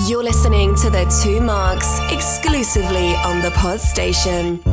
You're listening to The Two Marks, exclusively on the Pod Station.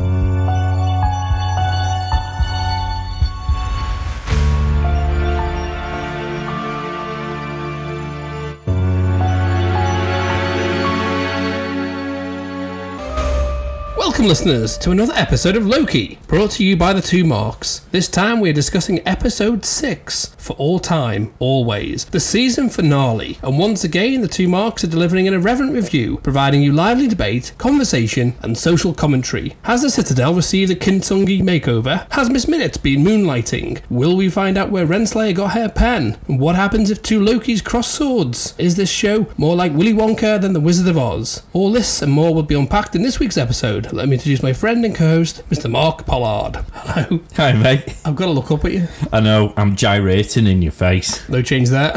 Welcome listeners to another episode of Loki, brought to you by The Two Marks. This time we are discussing episode 6, For All Time, Always, the season finale, and once again The Two Marks are delivering an irreverent review, providing you lively debate, conversation and social commentary. Has the Citadel received a Kintsungi makeover? Has Miss Minute been moonlighting? Will we find out where Renslayer got her pen? And what happens if two Lokis cross swords? Is this show more like Willy Wonka than The Wizard of Oz? All this and more will be unpacked in this week's episode. Let me introduce my friend and co-host, Mr. Mark Pollard. Hello. Hi, mate. I've got to look up at you. I know, I'm gyrating in your face. No change there.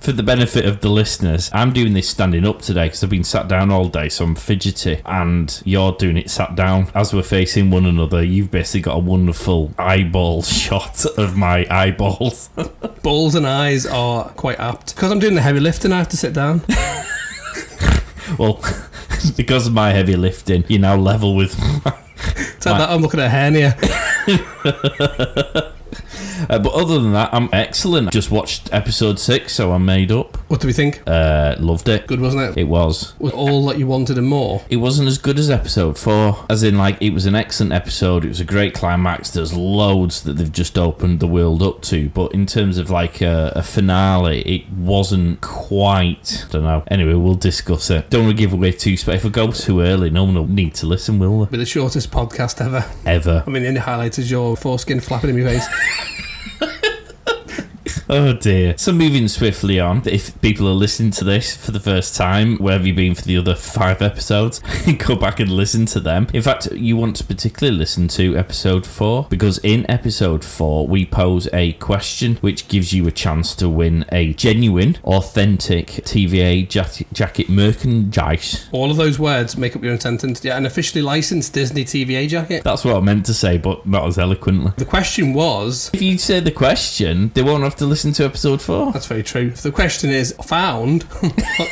For the benefit of the listeners, I'm doing this standing up today because I've been sat down all day, so I'm fidgety, and you're doing it sat down. As we're facing one another, you've basically got a wonderful eyeball shot of my eyeballs. Balls and eyes are quite apt. Because I'm doing the heavy lifting, I have to sit down. Well, because of my heavy lifting, you're now level with It's like that I'm looking at a hernia. But other than that, I'm excellent. Just watched episode 6, so I'm made up. What do we think? Loved it. Good, wasn't it? It was. Was all that you wanted and more? It wasn't as good as episode 4. As in, like, it was an excellent episode. It was a great climax. There's loads that they've just opened the world up to. But in terms of, like, a finale, it wasn't quite... I don't know. Anyway, we'll discuss it. Don't want to give away too... If I go too early, no one will need to listen, will they? Be the shortest podcast ever. Ever. I mean, the only highlight is your foreskin flapping in my face. Oh dear. So moving swiftly on, if people are listening to this for the first time, where have you been for the other 5 episodes? Go back and listen to them. In fact, you want to particularly listen to episode 4, because in episode 4 we pose a question which gives you a chance to win a genuine, authentic TVA jacket merchandise. All of those words make up your own sentence. Yeah, an officially licensed Disney TVA jacket. That's what I meant to say, but not as eloquently. The question was... If you say the question, they won't have to listen to episode 4. That's very true. The question is found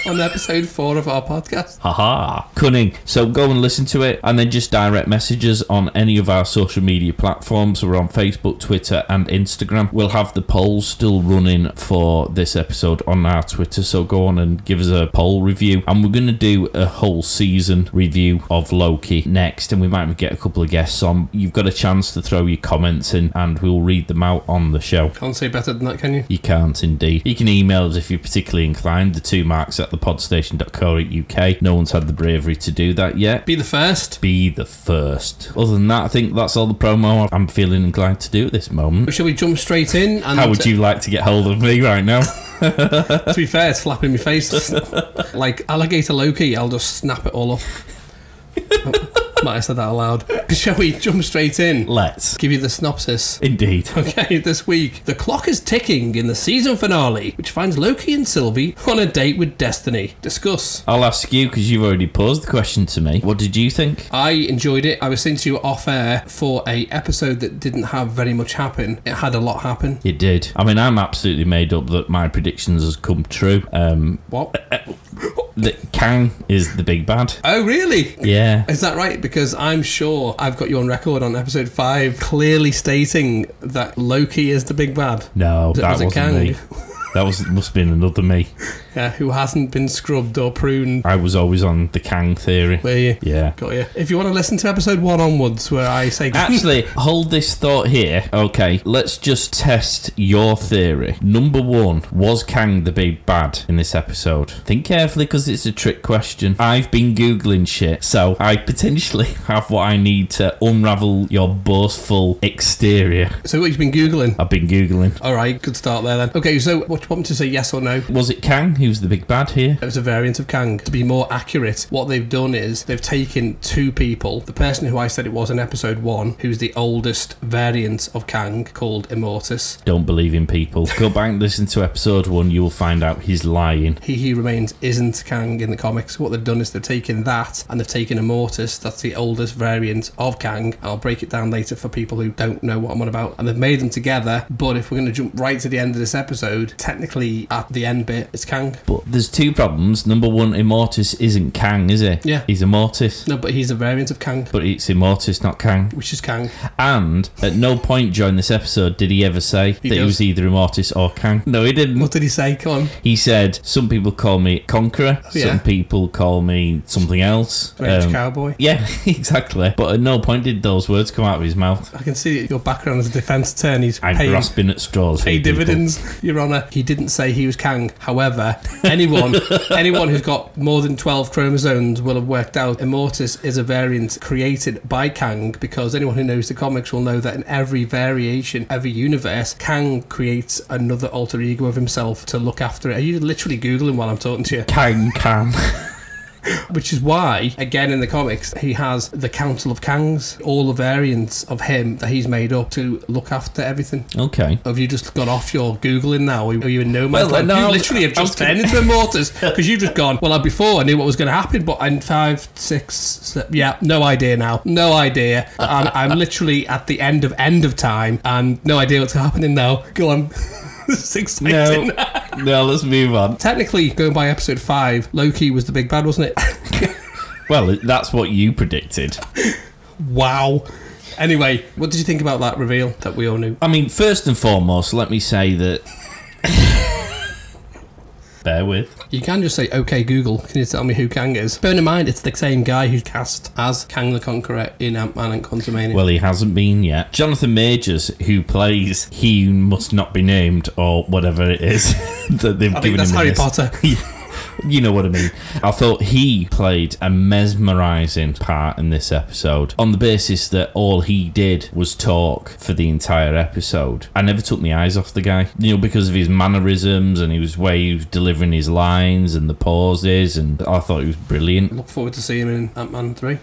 on episode 4 of our podcast. Haha. Cunning. So go and listen to it, and then just direct messages on any of our social media platforms. We're on Facebook, Twitter and Instagram. We'll have the polls still running for this episode on our Twitter, so go on and give us a poll review. And we're going to do a whole season review of Loki next, and we might get a couple of guests on. You've got a chance to throw your comments in, and we'll read them out on the show. Can't say better than that, can you? You can't indeed. You can email us if you're particularly inclined, the2marks@thepodstation.co.uk. No one's had the bravery to do that yet. Be the first. Be the first. Other than that, I think that's all the promo I'm feeling inclined to do at this moment. Shall we jump straight in? And how would you like to get hold of me right now? To be fair, it's flapping my face. Like alligator Loki, I'll just snap it all up. Might have said that aloud. Shall we jump straight in? Let's. Give you the synopsis. Indeed. Okay, this week, the clock is ticking in the season finale, which finds Loki and Sylvie on a date with Destiny. Discuss. I'll ask you, because you've already posed the question to me. What did you think? I enjoyed it. I was saying to you off air, for a episode that didn't have very much happen, it had a lot happen. It did. I mean, I'm absolutely made up that my predictions has come true. What? That Kang is the big bad. Oh, really? Yeah. Is that right? Because I'm sure I've got you on record on episode 5 clearly stating that Loki is the big bad. No, that wasn't Kang? me. That must have been another me. Yeah, who hasn't been scrubbed or pruned. I was always on the Kang theory. Were you? Yeah. Got you. If you want to listen to episode 1 onwards, where I say... Actually, hold this thought here. Okay, let's just test your theory. Number 1, was Kang the big bad in this episode? Think carefully, because it's a trick question. I've been Googling shit, so I potentially have what I need to unravel your boastful exterior. So what you've been Googling? I've been Googling. Alright, good start there then. Okay, so what do you want me to say, yes or no? Was it Kang who's the big bad here? It was a variant of Kang. To be more accurate, what they've done is they've taken 2 people. The person who I said it was in episode 1, who's the oldest variant of Kang, called Immortus. Don't believe in people. Go back and listen to episode 1, you will find out he's lying. He Who Remains isn't Kang in the comics. What they've done is they've taken that and they've taken Immortus, that's the oldest variant of Kang. I'll break it down later for people who don't know what I'm on about. And they've made them together, but if we're going to jump right to the end of this episode, technically technically at the end bit it's Kang. But there's two problems. Number one, Immortus isn't Kang, is he? Yeah. He's Immortus. No, but he's a variant of Kang. But it's Immortus, not Kang. Which is Kang. And at no point during this episode did he ever say that he was either Immortus or Kang. No, he didn't. What did he say? Come on. He said, some people call me Conqueror, some people call me something else. Strange cowboy. Yeah, exactly. But at no point did those words come out of his mouth. I can see your background as a defence attorney. I'm grasping at straws. Pay dividends, Your Honour. He didn't say he was Kang. However, anyone who's got more than 12 chromosomes will have worked out Immortus is a variant created by Kang, because anyone who knows the comics will know that in every variation, every universe, Kang creates another alter ego of himself to look after it. Are you literally Googling while I'm talking to you? Kang. Which is why, again in the comics, he has the Council of Kangs, all the variants of him that he's made up to look after everything. Okay. Have you just got off your Googling now? Are you in no man's land? No, You literally have just turned into Immortus, because you've just gone, well, before I knew what was going to happen, but in 5, 6, 7, yeah, no idea now. No idea. I'm literally at the end of time, and no idea what's happening now. Go on. It's exciting. No, let's move on. Technically, going by episode 5, Loki was the big bad, wasn't it? Well, that's what you predicted. Wow. Anyway, what did you think about that reveal that we all knew? I mean, first and foremost, let me say that... Bear with. You can just say, okay, Google, can you tell me who Kang is? Bear in mind, it's the same guy who's cast as Kang the Conqueror in Ant-Man and Quantumania. Well, he hasn't been yet. Jonathan Majors, who plays He Must Not Be Named, or whatever it is that they've given him. I think that's Harry Potter. You know what I mean. I thought he played a mesmerising part in this episode on the basis that all he did was talk for the entire episode. I never took my eyes off the guy, because of his mannerisms and his way he was delivering his lines and the pauses, and I thought he was brilliant. I look forward to seeing him in Ant-Man 3.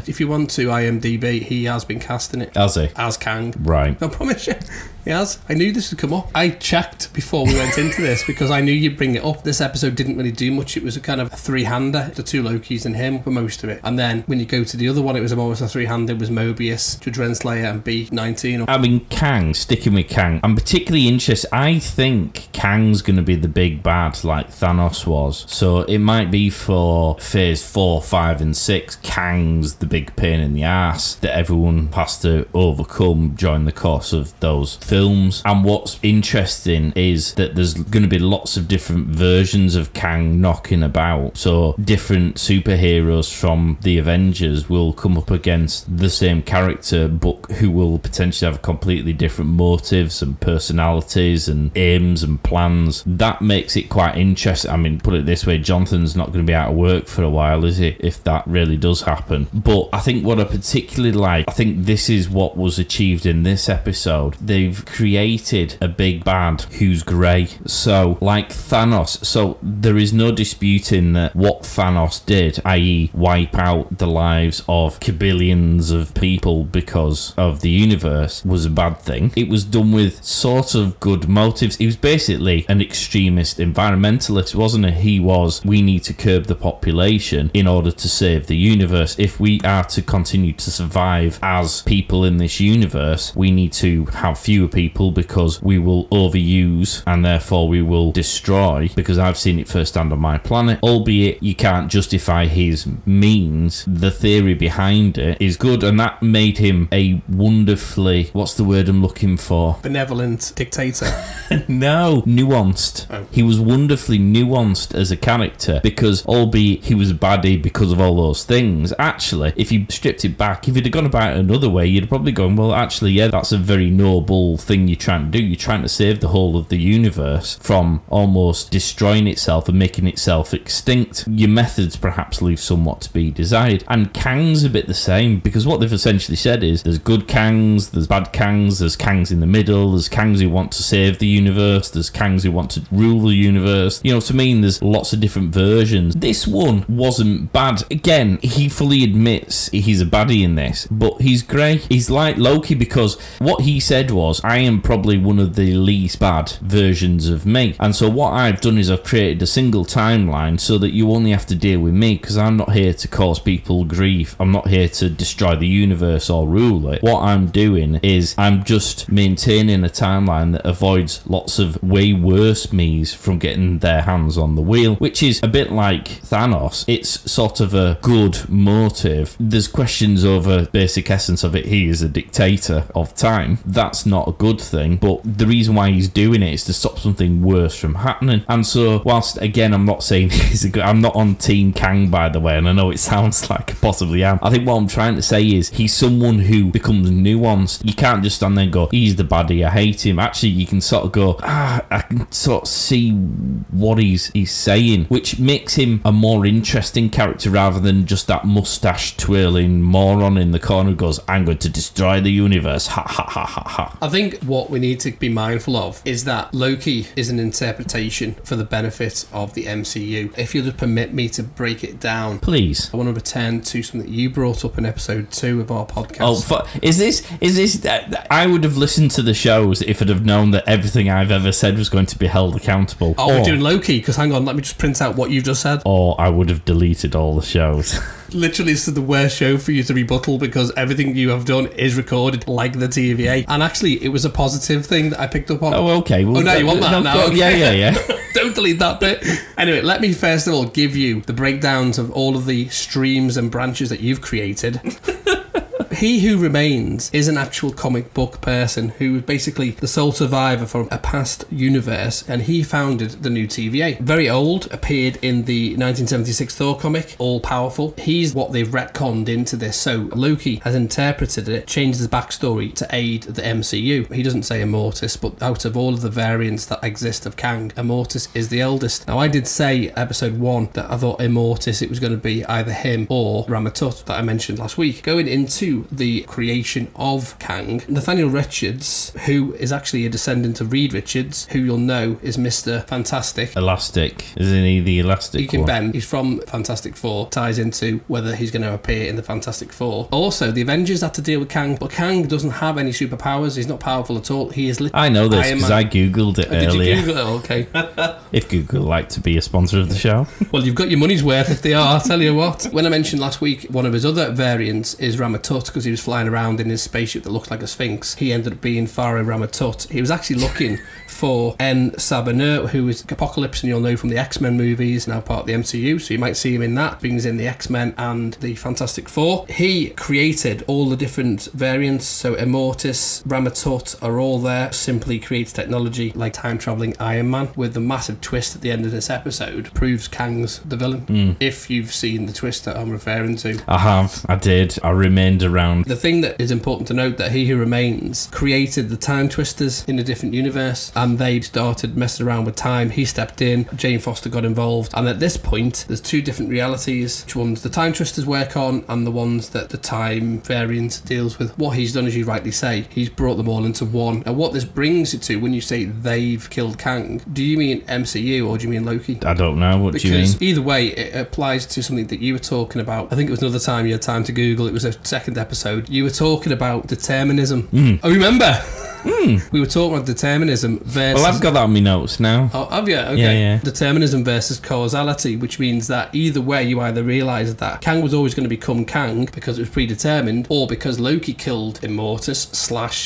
If you want to IMDb, he has been cast in it. Has he? As Kang. Right. I promise you. He has. I knew this would come up. I checked before we went into this because I knew you'd bring it up. This episode didn't really do much. It was a kind of a three-hander. The two Lokis and him for most of it. And then when you go to the other one, it was almost a three-hander. It was Mobius, Judge Renslayer and B-19. I mean, Kang, sticking with Kang, I'm particularly interested. I think Kang's going to be the big bad like Thanos was. So it might be for phase 4, 5 and 6, Kang's the big pain in the ass that everyone has to overcome during the course of those films. And what's interesting is that there's going to be lots of different versions of Kang knocking about. So different superheroes from the Avengers will come up against the same character, but who will potentially have completely different motives and personalities and aims and plans. That makes it quite interesting. I mean, put it this way, Jonathan's not going to be out of work for a while, is he? If that really does happen. But I think what I particularly like, I think this is what was achieved in this episode. They've created a big bad who's grey. So, like Thanos, so there is no disputing that what Thanos did, i.e. wipe out the lives of billions of people because of the universe, was a bad thing. It was done with sort of good motives. He was basically an extremist environmentalist, wasn't he? He was, we need to curb the population in order to save the universe. If we are to continue to survive as people in this universe, we need to have fewer people because we will overuse and therefore we will destroy, because I've seen it firsthand on my planet. Albeit you can't justify his means, the theory behind it is good, and that made him a wonderfully, what's the word I'm looking for? Benevolent dictator. No, nuanced. Oh. He was wonderfully nuanced as a character, because albeit he was a baddie because of all those things, actually, if you stripped it back, if you'd have gone about it another way, you'd have probably gone, well, actually, yeah, that's a very noble thing you're trying to do. You're trying to save the whole of the universe from almost destroying itself and making itself extinct. Your methods perhaps leave somewhat to be desired. And Kang's a bit the same, because what they've essentially said is there's good Kangs, there's bad Kangs, there's Kangs in the middle, there's Kangs who want to save the universe, there's Kangs who want to rule the universe. You know what I mean? There's lots of different versions. This one wasn't bad. Again, he fully admits he's a baddie in this, but he's grey. He's like Loki, because what he said was, I am probably one of the least bad versions of me. And so what I've done is I've created a single timeline so that you only have to deal with me, because I'm not here to cause people grief. I'm not here to destroy the universe or rule it. What I'm doing is I'm just maintaining a timeline that avoids lots of way worse me's from getting their hands on the wheel, which is a bit like Thanos. It's sort of a good motive. There's questions over basic essence of it. He is a dictator of time. That's not a good thing, but the reason why he's doing it is to stop something worse from happening. And so, whilst again I'm not saying he's a good, I'm not on Team Kang, by the way, and I know it sounds like I possibly am. I think what I'm trying to say is he's someone who becomes nuanced. You can't just stand there and go, he's the baddie, I hate him. Actually, you can sort of go, I can sort of see what he's saying, which makes him a more interesting character rather than just that mustache twirling moron in the corner who goes, I'm going to destroy the universe, ha ha ha ha ha. I think what we need to be mindful of is that Loki is an interpretation for the benefit of the MCU. If you'll just permit me to break it down, please. I want to return to something that you brought up in episode 2 of our podcast. Oh, is this? I would have listened to the shows if I'd have known that everything I've ever said was going to be held accountable. Oh, we're doing Loki, because hang on, let me just print out what you just said. Or I would have deleted all the shows. Literally, this is the worst show for you to rebuttal, because everything you have done is recorded like the TVA. And actually, it was a positive thing that I picked up on. Oh, okay. Well, now you want that now? Okay. Yeah. Don't delete that bit. Anyway, let me first of all give you the breakdowns of all of the streams and branches that you've created. He Who Remains is an actual comic book person who was basically the sole survivor from a past universe, and he founded the new TVA. Very old, appeared in the 1976 Thor comic, all powerful. He's what they've retconned into this, so Loki has interpreted it, changed his backstory to aid the MCU. He doesn't say Immortus, but out of all of the variants that exist of Kang, Immortus is the eldest. Now, I did say episode 1 that I thought Immortus, it was going to be either him or Ramatut that I mentioned last week. Going into the creation of Kang, Nathaniel Richards, who is actually a descendant of Reed Richards, who you'll know is Mr. Fantastic. Elastic. Isn't he the Elastic He can one? bend. He's from Fantastic Four. Ties into whether he's going to appear in the Fantastic Four. Also, the Avengers had to deal with Kang, but Kang doesn't have any superpowers. He's not powerful at all. He is literally... I know this because I googled it earlier. Did you Google it? Oh, okay. If Google like to be a sponsor of the show. Well, you've got your money's worth if they are, I'll tell you what. When I mentioned last week, one of his other variants is Ramatut, because he was flying around in his spaceship that looked like a sphinx. He ended up being Pharaoh Ramatut. He was actually looking for N. Sabanur, who is Apocalypse, and you'll know from the X-Men movies, now part of the MCU, so you might see him in that. Brings in the X-Men and the Fantastic Four. He created all the different variants, so Immortus, Ramatut are all there. Simply creates technology like time-travelling Iron Man, with the massive twist at the end of this episode proves Kang's the villain. If you've seen the twist that I'm referring to. I have. I did. I remained around. The thing that is important to note that He Who Remains created the Time Twisters in a different universe, and they started messing around with time. He stepped in, Jane Foster got involved, and at this point there's two different realities, which ones the Time Twisters work on and the ones that the Time Variant deals with. What he's done, as you rightly say, he's brought them all into one. And what this brings you to, when you say they've killed Kang, do you mean MCU or do you mean Loki? I don't know. What do you mean? Because either way, it applies to something that you were talking about. I think it was another time you had time to Google. It was a second episode. You were talking about determinism. Oh, remember? We were talking about determinism versus... Well, I've got that on my notes now. Oh, have you? Okay. Yeah. Determinism versus causality, which means that either way you either realise that Kang was always going to become Kang because it was predetermined, or because Loki killed Immortus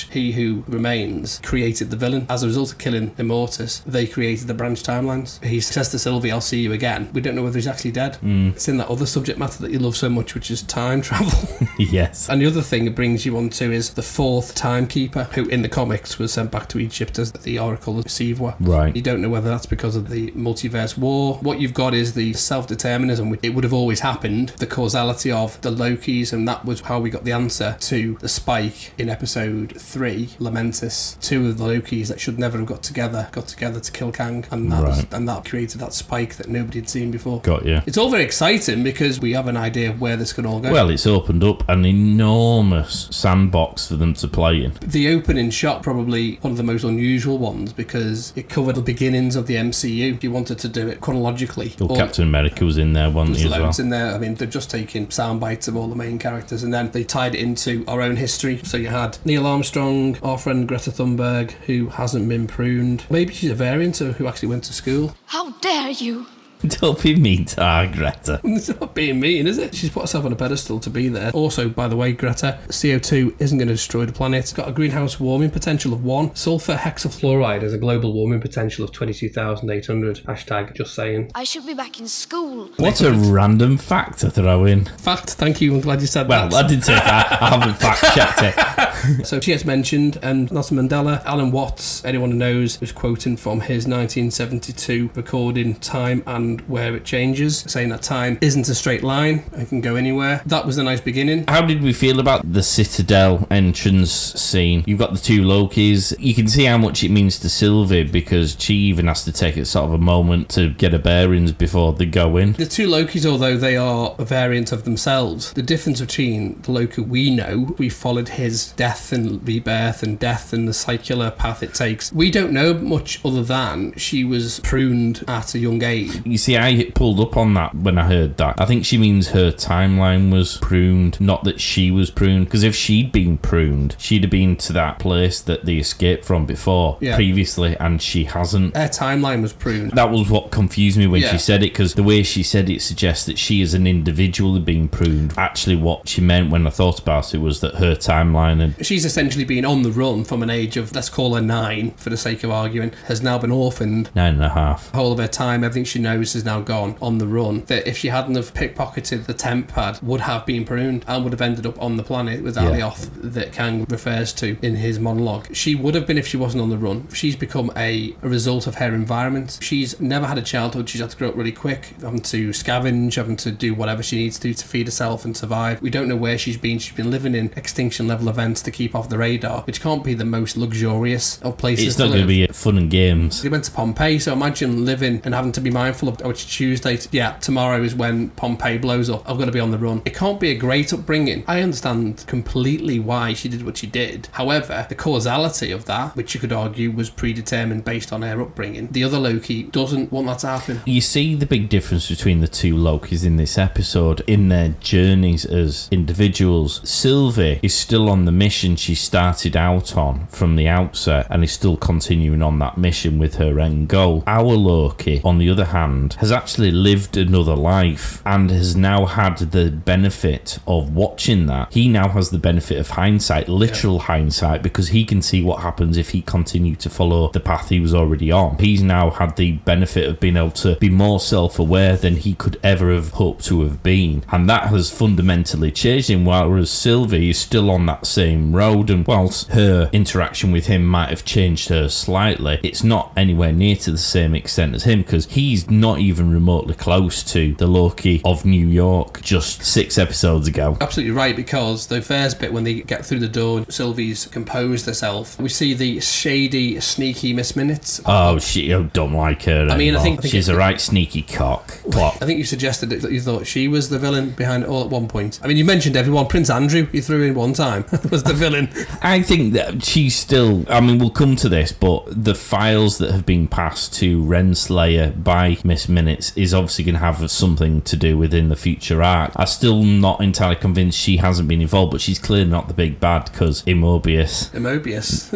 / He Who Remains created the villain. As a result of killing Immortus, they created the branch timelines. He says to Sylvie, I'll see you again. We don't know whether he's actually dead. It's in that other subject matter that you love so much, which is time travel. Yes. And the other thing it brings you on to is the fourth timekeeper, who in the comics was sent back to Egypt as the Oracle of Siwa. Right. You don't know whether that's because of the multiverse war. What you've got is the self-determinism. It would have always happened. The causality of the Lokis, and that was how we got the answer to the spike in episode 3, Lamentus. Two of the Lokis that should never have got together to kill Kang, and that created that spike that nobody had seen before. Got you. It's all very exciting because we have an idea of where this can all go. Well, it's opened up an enormous sandbox for them to play in. The opening shot, probably one of the most unusual ones, because it covered the beginnings of the MCU. If you wanted to do it chronologically. Well, Captain America was in there, wasn't he, as well? Loads in there. I mean, they've just taken sound bites of all the main characters, and then they tied it into our own history. So you had Neil Armstrong, our friend Greta Thunberg, who hasn't been pruned. Maybe she's a variant who actually went to school. How dare you? Don't be mean to our Greta. It's not being mean, is it? She's put herself on a pedestal to be there. Also, by the way, Greta, CO2 isn't going to destroy the planet. It's got a greenhouse warming potential of 1. Sulfur hexafluoride has a global warming potential of 22,800. Hashtag just saying. I should be back in school. What a random fact to throw in. Fact, thank you. I'm glad you said that. Well, I didn't say that. I haven't fact-checked it. So she gets mentioned, and Nelson Mandela, Alan Watts, anyone who knows, was quoting from his 1972 recording Time and Where It Changes, saying that time isn't a straight line, it can go anywhere. That was a nice beginning. How did we feel about the Citadel entrance scene? You've got the 2 Lokis. You can see how much it means to Sylvie, because she even has to take it sort of a moment to get her bearings before they go in. The 2 Lokis, although they are a variant of themselves, the difference between the Loki we know, we followed his death and rebirth and death and the circular path it takes. We don't know much other than she was pruned at a young age. You see, I pulled up on that when I heard that. I think she means her timeline was pruned, not that she was pruned. Because if she'd been pruned, she'd have been to that place that they escaped from before, previously, and she hasn't. Her timeline was pruned. That was what confused me when she said it, because the way she said it suggests that she as an individual had been pruned. Actually, what she meant when I thought about it was that her timeline had... She's essentially been on the run from an age of, let's call her 9 for the sake of arguing, has now been orphaned. 9.5. The whole of her time, everything she knows is now gone on the run. That if she hadn't have pickpocketed the temp pad, would have been pruned and would have ended up on the planet with Alioth that Kang refers to in his monologue. She would have been if she wasn't on the run. She's become a result of her environment. She's never had a childhood. She's had to grow up really quick, having to scavenge, having to do whatever she needs to feed herself and survive. We don't know where she's been. She's been living in extinction level events to keep off the radar, which can't be the most luxurious of places It's to not live. going to be fun and games. They went to Pompeii, so imagine living and having to be mindful of, oh, it's Tuesday. Tomorrow is when Pompeii blows up. I've got to be on the run. It can't be a great upbringing. I understand completely why she did what she did. However, the causality of that, which you could argue was predetermined based on her upbringing, the other Loki doesn't want that to happen. You see the big difference between the 2 Lokis in this episode in their journeys as individuals. Sylvie is still on the mission she started out on from the outset and is still continuing on that mission with her end goal. Our Loki, on the other hand, has actually lived another life and has now had the benefit of watching that. He now has the benefit of hindsight, literal hindsight, because he can see what happens if he continued to follow the path he was already on. He's now had the benefit of being able to be more self-aware than he could ever have hoped to have been, and that has fundamentally changed him, whereas Sylvie is still on that same road, and whilst her interaction with him might have changed her slightly, it's not anywhere near to the same extent as him, because he's not even remotely close to the Loki of New York just 6 episodes ago. Absolutely right, because the first bit when they get through the door, Sylvie's composed herself. We see the shady, sneaky Miss Minutes. Oh, I don't like her. I mean, I think she's a right sneaky cock. What? I think you suggested that you thought she was the villain behind it all at one point. I mean, you mentioned everyone. Prince Andrew, you threw in one time, was the villain. I think that she's still... I mean, we'll come to this, but the files that have been passed to Renslayer by Miss Minutes is obviously going to have something to do within the future arc. I'm still not entirely convinced she hasn't been involved, but she's clearly not the big bad, because Immobius...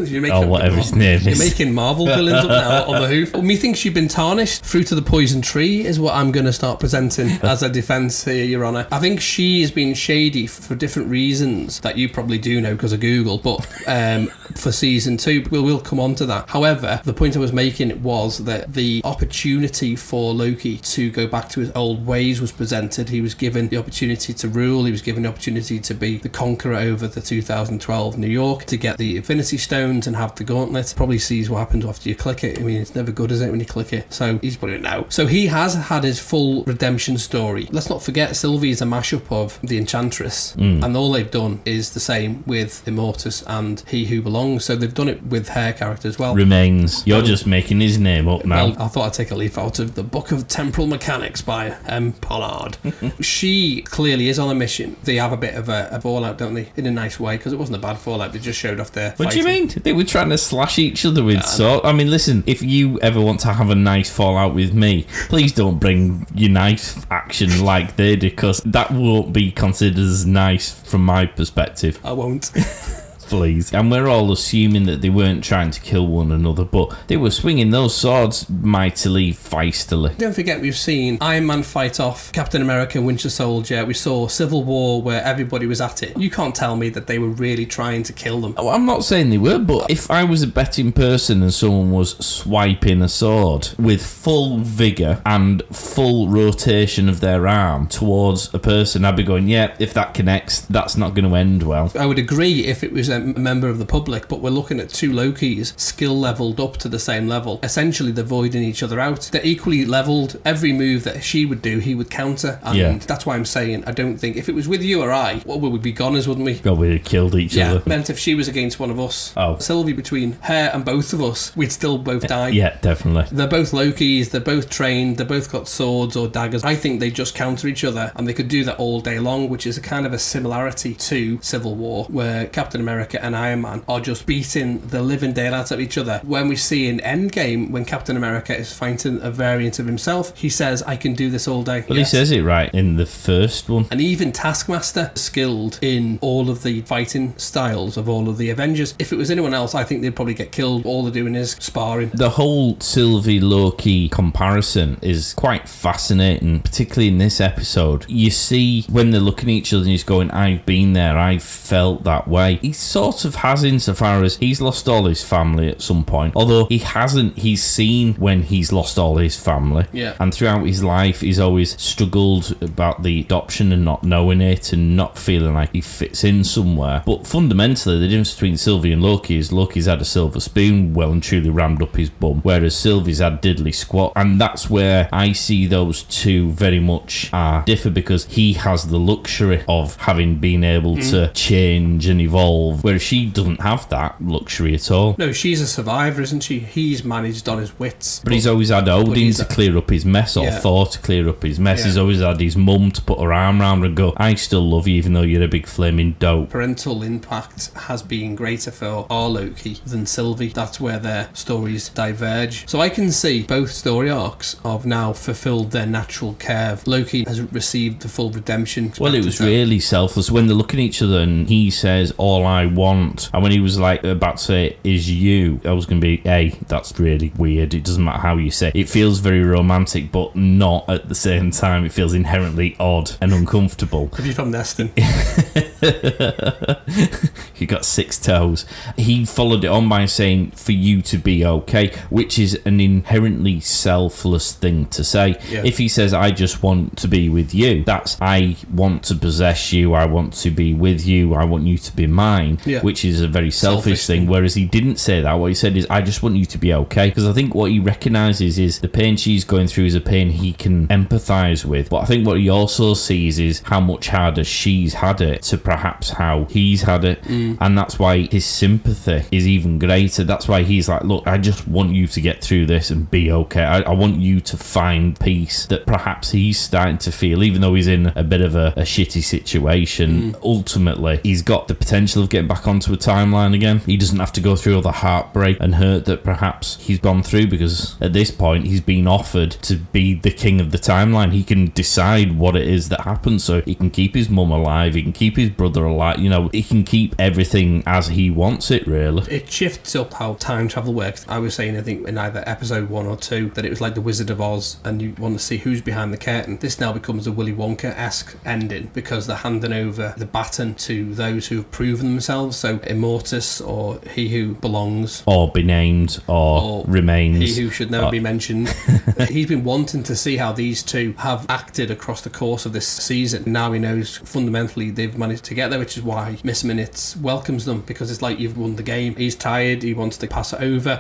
You're making whatever his name is. You're making Marvel villains up now on the hoof. Methinks you've been tarnished. Fruit of the Poison Tree is what I'm going to start presenting as a defence here, Your Honour. I think she has been shady for different reasons that you probably do know because of Google, but for season 2, we'll come on to that. However, the point I was making was that the opportunity for Loki to go back to his old ways was presented. He was given the opportunity to rule. He was given the opportunity to be the conqueror over the 2012 New York, to get the Infinity Stones and have the gauntlet. Probably sees what happens after you click it. I mean, it's never good, is it, when you click it? So he's putting it now. So he has had his full redemption story. Let's not forget, Sylvie is a mashup of the Enchantress, and all they've done is the same with Immortus and He Who Belongs. So they've done it with her character as well. Remains. You're just making his name up now. Well, I thought I'd take a leaf out of the Book of Temporal Mechanics by M. Pollard. She clearly is on a mission. They have a bit of a fallout, don't they? In a nice way, because it wasn't a bad fallout. They just showed off their What fighting. do you mean? They were trying to slash each other with swords. I mean, listen, if you ever want to have a nice fallout with me, please don't bring your knife action like they did, because that won't be considered as nice from my perspective. I won't. please. And we're all assuming that they weren't trying to kill one another, but they were swinging those swords mightily feistily. Don't forget, we've seen Iron Man fight off Captain America, Winter Soldier. We saw Civil War where everybody was at it. You can't tell me that they were really trying to kill them. Oh, I'm not saying they were, but if I was a betting person and someone was swiping a sword with full vigour and full rotation of their arm towards a person, I'd be going, yeah, if that connects, that's not going to end well. I would agree if it was a member of the public, but we're looking at two Lokis skill leveled up to the same level. Essentially, they're voiding each other out. They're equally leveled. Every move that she would do, he would counter. And that's why I'm saying I don't think, if it was with you or I, well, we'd be goners, wouldn't we? God, we'd have killed each other. Meant if she was against one of us, Oh. Sylvie, between her and both of us, we'd still both die. Yeah, definitely. They're both Lokis, they're both trained, they've both got swords or daggers. I think they just counter each other, and they could do that all day long, which is a kind of a similarity to Civil War, where Captain America and Iron Man are just beating the living daylights out of each other. When we see in Endgame, when Captain America is fighting a variant of himself, he says, I can do this all day. Well, yes. He says it right in the first one. And even Taskmaster, skilled in all of the fighting styles of all of the Avengers. If it was anyone else, I think they'd probably get killed. All they're doing is sparring. The whole Sylvie-Loki comparison is quite fascinating, particularly in this episode. You see when they're looking at each other and he's going, I've been there, I've felt that way. He sort of has, insofar as he's lost all his family at some point. Although he hasn't, he's seen when he's lost all his family. Yeah. And throughout his life, he's always struggled about the adoption and not knowing it and not feeling like he fits in somewhere. But fundamentally, the difference between Sylvie and Loki is Loki's had a silver spoon well and truly rammed up his bum, whereas Sylvie's had diddly squat. And that's where I see those two very much differ, because he has the luxury of having been able to change and evolve, whereas she doesn't have that luxury at all. No, she's a survivor, isn't she? He's managed on his wits. But he's always had Odin to clear up his mess, or Thor to clear up his mess. He's always had his mum to put her arm around and go, I still love you even though you're a big flaming dope. Parental impact has been greater for our Loki than Sylvie. That's where their stories diverge. So I can see both story arcs have now fulfilled their natural curve. Loki has received the full redemption. Well, it was really selfless when they're looking at each other and he says, all I want, and when he was like about to say is you, I was going to be, hey, that's really weird. It doesn't matter how you say it. It feels very romantic, but not at the same time. It feels inherently odd and uncomfortable. Have you from Neston? You got 6 toes. He followed it on by saying, for you to be okay, which is an inherently selfless thing to say. Yeah. If he says, I just want to be with you, that's, I want to possess you, I want to be with you, I want you to be mine, which is a very selfish thing. Whereas he didn't say that. What he said is, I just want you to be okay. Because I think what he recognises is the pain she's going through is a pain he can empathise with. But I think what he also sees is how much harder she's had it to perhaps how he's had it. And that's why his sympathy is even greater. That's why he's like, look, I just want you to get through this and be okay. I want you to find peace that perhaps he's starting to feel, even though he's in a bit of a shitty situation. Ultimately, he's got the potential of getting back onto a timeline again. He doesn't have to go through all the heartbreak and hurt that perhaps he's gone through, because at this point he's been offered to be the king of the timeline. He can decide what it is that happens, so he can keep his mum alive, he can keep his brother alive, you know, he can keep everything as he wants it, really. It shifts up how time travel works. I was saying, I think in either episode 1 or 2, that it was like the Wizard of Oz and you want to see who's behind the curtain. This now becomes a Willy Wonka-esque ending, because they're handing over the baton to those who have proven themselves. So Immortus, or He Who Belongs, or Be Named, or Remains, He Who Should Never Be Mentioned. He's been wanting to see how these two have acted across the course of this season. Now he knows fundamentally they've managed to get there, which is why Miss Minutes welcomes them, because it's like, you've won the game. He's tired, he wants to pass it over,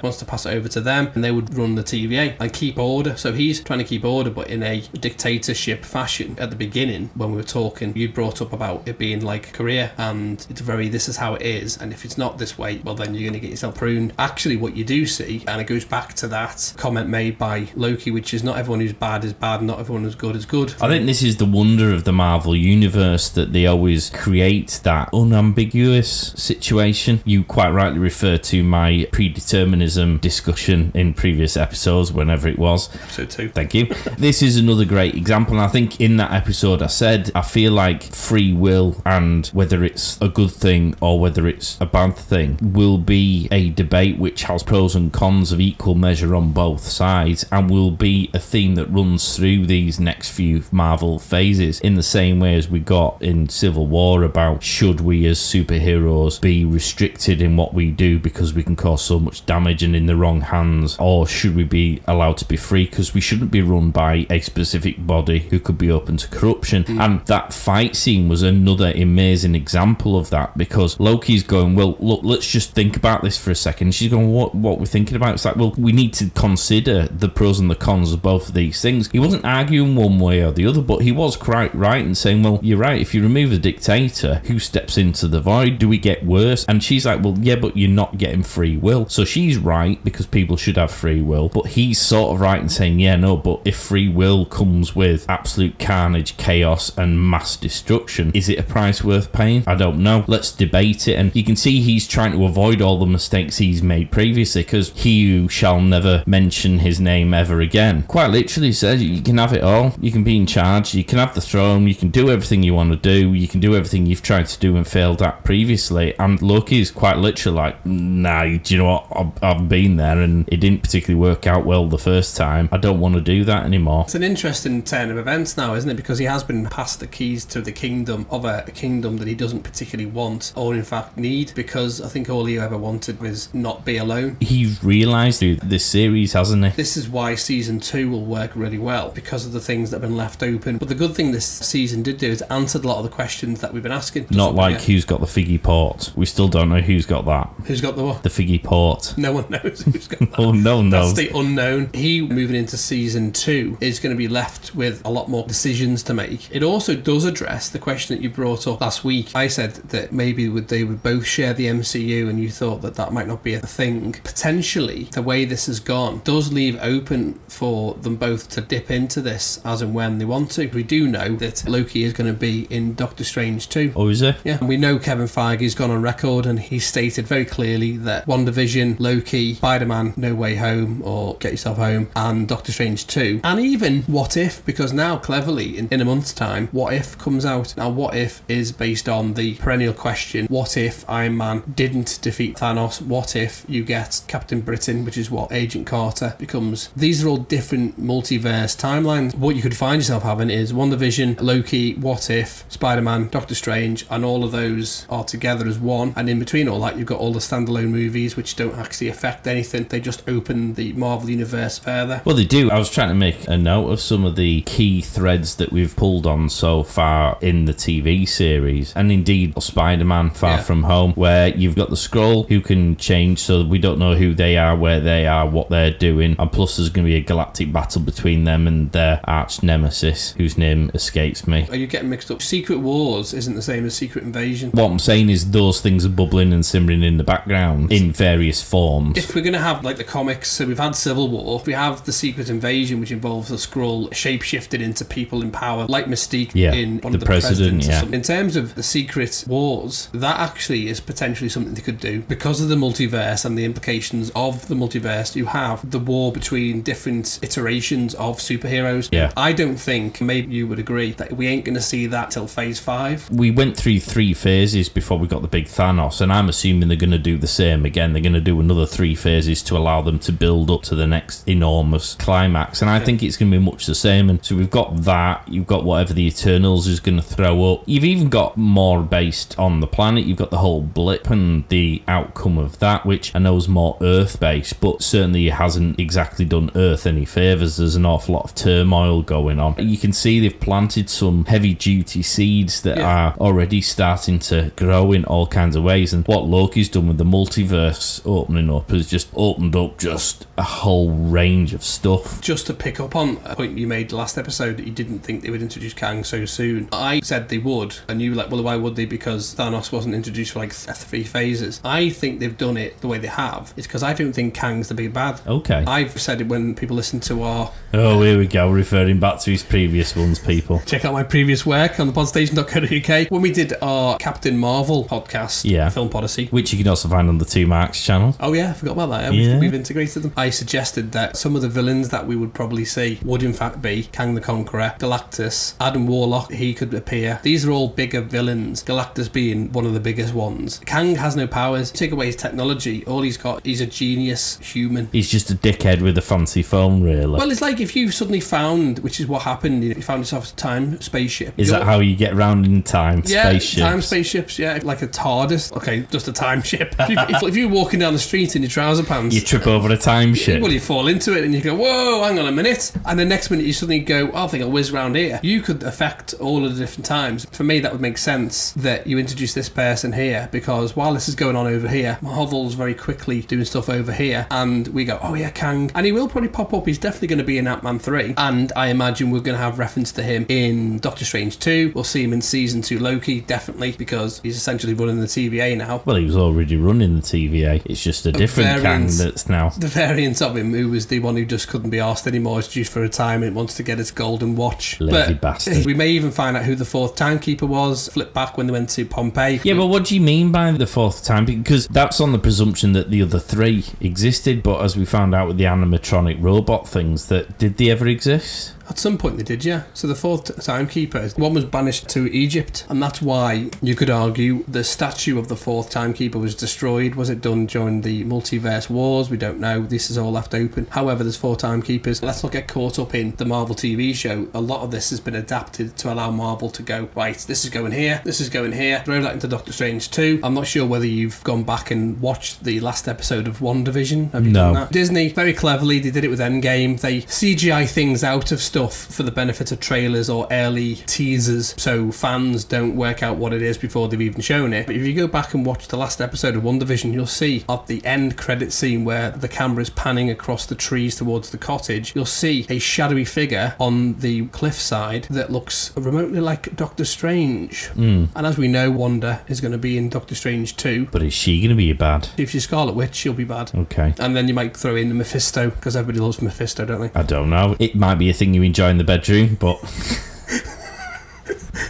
to them, and they would run the TVA and keep order. So he's trying to keep order, but in a dictatorship fashion. At the beginning, when we were talking, you brought up about it being like Korea, and it's very, this is how it is, and if it's not this way, well, then you're going to get yourself pruned. Actually, what you do see, and it goes back to that comment made by Loki, which is, not everyone who's bad is bad, not everyone who's good is good. I think this is the wonder of the Marvel universe, that they always create that unambiguous situation. You quite rightly refer to my predeterminism discussion in previous episodes, whenever it was. Episode 2. Thank you. This is another great example, and I think in that episode I said, I feel like free will, and whether it's a good thing or or whether it's a bad thing, will be a debate which has pros and cons of equal measure on both sides, and will be a theme that runs through these next few Marvel phases, in the same way as we got in Civil War about should we as superheroes be restricted in what we do because we can cause so much damage and in the wrong hands, or should we be allowed to be free because we shouldn't be run by a specific body who could be open to corruption. And that fight scene was another amazing example of that, because Loki's going, well, look, let's just think about this for a second. She's going, what we're thinking about? It's like, well, we need to consider the pros and the cons of both of these things. He wasn't arguing one way or the other, but he was quite right in saying, well, you're right, if you remove a dictator, who steps into the void? Do we get worse? And she's like, well, yeah, but you're not getting free will. So she's right, because people should have free will, but he's sort of right in saying, yeah, no, but if free will comes with absolute carnage, chaos and mass destruction, is it a price worth paying? I don't know. Let's debate it. And you can see he's trying to avoid all the mistakes he's made previously, because he who shall never mention his name ever again quite literally says you can have it all. You can be in charge, you can have the throne, you can do everything you want to do, you can do everything you've tried to do and failed at previously. And Loki is quite literally like, nah, do you know what, I've been there and it didn't particularly work out well the first time. I don't want to do that anymore. It's an interesting turn of events now, isn't it? Because he has been passed the keys to the kingdom of a kingdom that he doesn't particularly want, or in fact need, because I think all he ever wanted was not be alone. He's realised through this series, hasn't he? This is why season 2 will work really well, because of the things that have been left open. But the good thing this season did do is answered a lot of the questions that we've been asking. Not like who's got the figgy port. We still don't know who's got that. Who's got the what? The figgy port. No one knows who's got that. Oh, no one knows. That's the unknown. He, moving into season 2, is going to be left with a lot more decisions to make. It also does address the question that you brought up last week. I said that maybe they would both share the MCU, and you thought that that might not be a thing. Potentially, the way this has gone does leave open for them both to dip into this as and when they want to. We do know that Loki is going to be in Doctor Strange 2. Oh, is it? Yeah. And we know Kevin Feige's gone on record and he stated very clearly that WandaVision, Loki, Spider-Man No Way Home or Get Yourself Home, and Doctor Strange 2, and even What If, because now cleverly in a month's time What If comes out. Now What If is based on the perennial question, what if Iron Man didn't defeat Thanos? What if you get Captain Britain, which is what Agent Carter becomes? These are all different multiverse timelines. What you could find yourself having is WandaVision, Loki, What If, Spider-Man, Doctor Strange, and all of those are together as one, and in between all that you've got all the standalone movies which don't actually affect anything. They just open the Marvel universe further. Well, they do. I was trying to make a note of some of the key threads that we've pulled on so far in the TV series, and indeed Spider-Man Far From Home, where you've got the Skrull who can change, so we don't know who they are, where they are, what they're doing, and plus there's going to be a galactic battle between them and their arch nemesis, whose name escapes me. Are you getting mixed up? Secret Wars isn't the same as Secret Invasion. What I'm saying is those things are bubbling and simmering in the background in various forms. If we're going to have like the comics, so we've had Civil War, we have the Secret Invasion, which involves the Skrull shapeshifted into people in power, like Mystique in one of the presidents. In terms of the Secret Wars, that actually is potentially something they could do because of the multiverse and the implications of the multiverse. You have the war between different iterations of superheroes. I don't think, maybe you would agree, that we ain't going to see that till phase 5. We went through 3 phases before we got the big Thanos, and I'm assuming they're going to do the same again. They're going to do another 3 phases to allow them to build up to the next enormous climax, and I think it's going to be much the same. And so we've got that, you've got whatever the Eternals is going to throw up, you've even got more based on the planet, you've got the whole blip and the outcome of that, which I know is more Earth based, but certainly hasn't exactly done Earth any favours. There's an awful lot of turmoil going on. You can see they've planted some heavy duty seeds that are already starting to grow in all kinds of ways, and what Loki's done with the multiverse opening up has just opened up just a whole range of stuff. Just to pick up on a point you made last episode, that you didn't think they would introduce Kang so soon. I said they would, and you were like, well, why would they? Because Thanos wasn't introduced for like 3 phases. I think they've done it the way they have. It's because I don't think Kang's the big bad. Okay. I've said it when people listen to our... Oh, here we go, referring back to his previous ones, people. Check out my previous work on the podstation.co.uk when we did our Captain Marvel podcast, Film Podyssey. Which you can also find on the 2 Marks channel. Oh yeah, I forgot about that. We've integrated them. I suggested that some of the villains that we would probably see would in fact be Kang the Conqueror, Galactus, Adam Warlock, he could appear. These are all bigger villains, Galactus being one of the biggest ones. Kang has no powers. Take away his technology, all he's got, he's a genius human. He's just a dickhead with a fancy phone, really. Well, it's like if you suddenly found, which is what happened, you found yourself a time spaceship. Is that how you get around in time? Yeah, spaceships? time spaceships, yeah. Like a TARDIS. Okay, just a time ship. If you're walking down the street in your trouser pants... You trip over a time ship. Well, you fall into it and you go, whoa, hang on a minute. And the next minute you suddenly go, oh, I think I'll whiz around here. You could affect all of the different times. For me, that would make sense that you introduce this person here, because while this is going on over here, Marvel's very quickly doing stuff over here, and we go, oh yeah, Kang. And he will probably pop up. He's definitely going to be in Ant-Man 3, and I imagine we're going to have reference to him in Doctor Strange 2. We'll see him in Season 2 Loki, definitely, because he's essentially running the TVA now. Well, he was already running the TVA. It's just a different Kang that's now... The variant of him, who was the one who just couldn't be arsed anymore, is due for retirement, wants to get his golden watch. Lazy bastard. We may even find out who the fourth timekeeper was, flip back when they went to Pompeii. Yeah, but what do you mean by the fourth time? Because that's on the presumption that the other three existed, but as we found out with the animatronic robot things, that did they ever exist? At some point they did, yeah. So the fourth timekeeper, one was banished to Egypt, and that's why you could argue the statue of the fourth timekeeper was destroyed. Was it done during the multiverse wars? We don't know. This is all left open. However, there's 4 timekeepers. Let's not get caught up in the Marvel TV show. A lot of this has been adapted to allow Marvel to go, right, this is going here, this is going here. Throw that into Doctor Strange 2. I'm not sure whether you've gone back and watched the last episode of WandaVision. Have you done that? Disney, very cleverly, they did it with Endgame. They CGI things out of stuff for the benefit of trailers or early teasers, so fans don't work out what it is before they've even shown it. But if you go back and watch the last episode of WandaVision, you'll see at the end credit scene where the camera is panning across the trees towards the cottage, you'll see a shadowy figure on the cliffside that looks remotely like Doctor Strange. And as we know, Wanda is going to be in Doctor Strange 2. But is she going to be bad? If she's Scarlet Witch, she'll be bad. Okay. And then you might throw in the Mephisto, because everybody loves Mephisto, don't they? I don't know. It might be a thing you enjoy in the bedroom, but...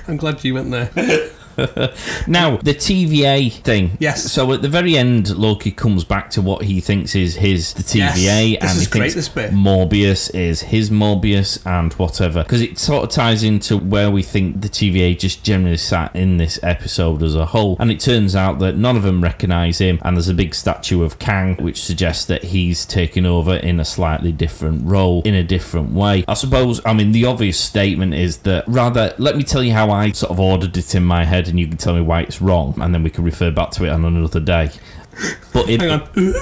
I'm glad you went there. Now, the TVA thing. Yes. So at the very end, Loki comes back to what he thinks is the TVA, yes. and he thinks this bit. Morbius is his Morbius and whatever. Because it sort of ties into where we think the TVA just generally sat in this episode as a whole. And it turns out that none of them recognise him, and there's a big statue of Kang, which suggests that he's taken over in a slightly different role, in a different way. I suppose, I mean, the obvious statement is that, rather, let me tell you how I sort of ordered it in my head, and you can tell me why it's wrong, and then we can refer back to it on another day. But hang on.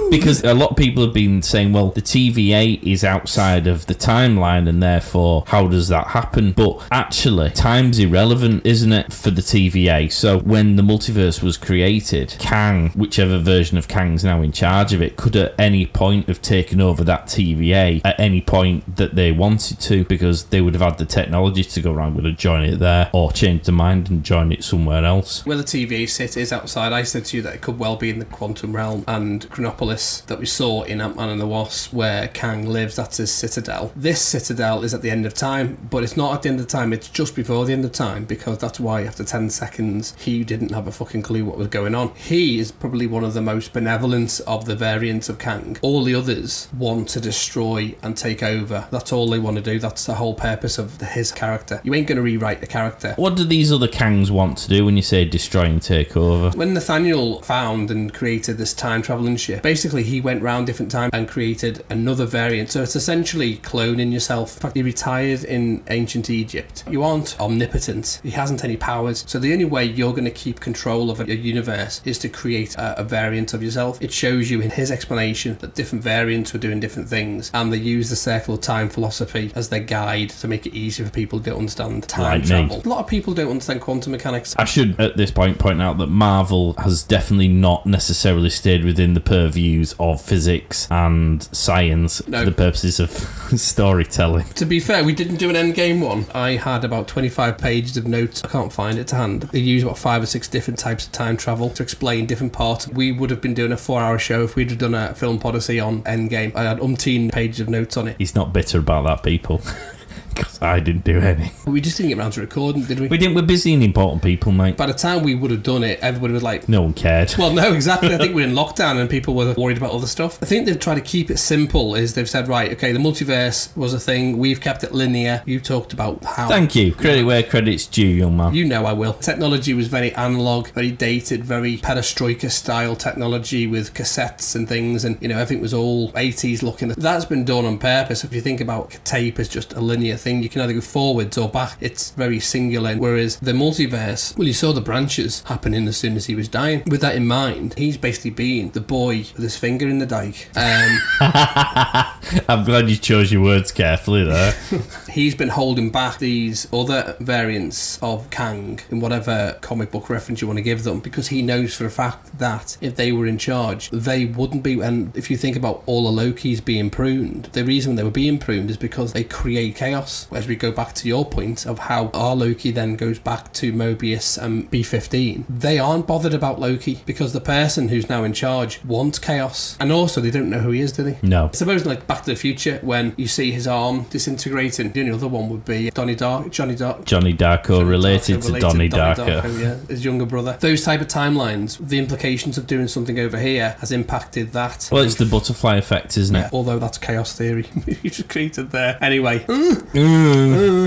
Because a lot of people have been saying, well, the TVA is outside of the timeline, and therefore, how does that happen? But actually, time's irrelevant, isn't it, for the TVA? So when the multiverse was created, Kang, whichever version of Kang's now in charge of it, could at any point have taken over that TVA at any point that they wanted to, because they would have had the technology to go, right, I'm going to join it there, or change their mind and join it somewhere else. Where the TVA sit is outside. I said to you that it could well be in the quantum realm, and Chronopolis that we saw in Ant-Man and the Wasp, where Kang lives, that's his citadel. This citadel is at the end of time, but it's not at the end of time, it's just before the end of time, because that's why after 10 seconds he didn't have a fucking clue what was going on. He is probably one of the most benevolent of the variants of Kang. All the others want to destroy and take over. That's all they want to do. That's the whole purpose of his character. You ain't going to rewrite the character. What do these other Kangs want to do when you say destroy and take over? When Nathaniel found and created this time traveling ship, basically he went round different times and created another variant. So it's essentially cloning yourself. In fact, he retired in ancient Egypt. You aren't omnipotent. He hasn't any powers. So the only way you're going to keep control of a universe is to create a variant of yourself. It shows you in his explanation that different variants were doing different things, and they use the circle of time philosophy as their guide to make it easier for people to understand time travel. A lot of people don't understand quantum mechanics. I should at this point point out that Marvel has definitely not necessarily stayed within the purviews of physics and science for the purposes of storytelling. To be fair, we didn't do an Endgame one. I had about 25 pages of notes. I can't find it to hand. They use about 5 or 6 different types of time travel to explain different parts. We would have been doing a 4-hour show if we'd have done a film podyssey on Endgame. I had umpteen pages of notes on it. He's not bitter about that, people. Because I didn't do any. We just didn't get around to recording, did we? We didn't. We're busy and important people, mate. By the time we would have done it, everybody was like... No one cared. Well, no, exactly. I think we're in lockdown and people were worried about other stuff. I think they've tried to keep it simple. Is they've said, right, okay, the multiverse was a thing. We've kept it linear. You talked about how... Thank you. Credit where credit's due, young man. You know I will. Technology was very analog, very dated, very perestroika style technology with cassettes and things, and everything was all 80s looking. That's been done on purpose. If you think about tape as just a linear thing, you can either go forwards or back. It's very singular. Whereas the multiverse, well, you saw the branches happening as soon as he was dying. With that in mind, he's basically being the boy with his finger in the dike. I'm glad you chose your words carefully there. He's been holding back these other variants of Kang in whatever comic book reference you want to give them, because he knows for a fact that if they were in charge, they wouldn't be. And if you think about all the Lokis being pruned, the reason they were being pruned is because they create chaos. As we go back to your point of how our Loki then goes back to Mobius and B15, they aren't bothered about Loki because the person who's now in charge wants chaos. And also, they don't know who he is, do they? No. Suppose like Back to the Future, when you see his arm disintegrating, the only other one would be Johnny Darko related to Donnie Darko. Yeah, his younger brother. Those type of timelines, the implications of doing something over here has impacted that. Well, it's the butterfly effect, isn't it? Although that's chaos theory you just created there. Anyway,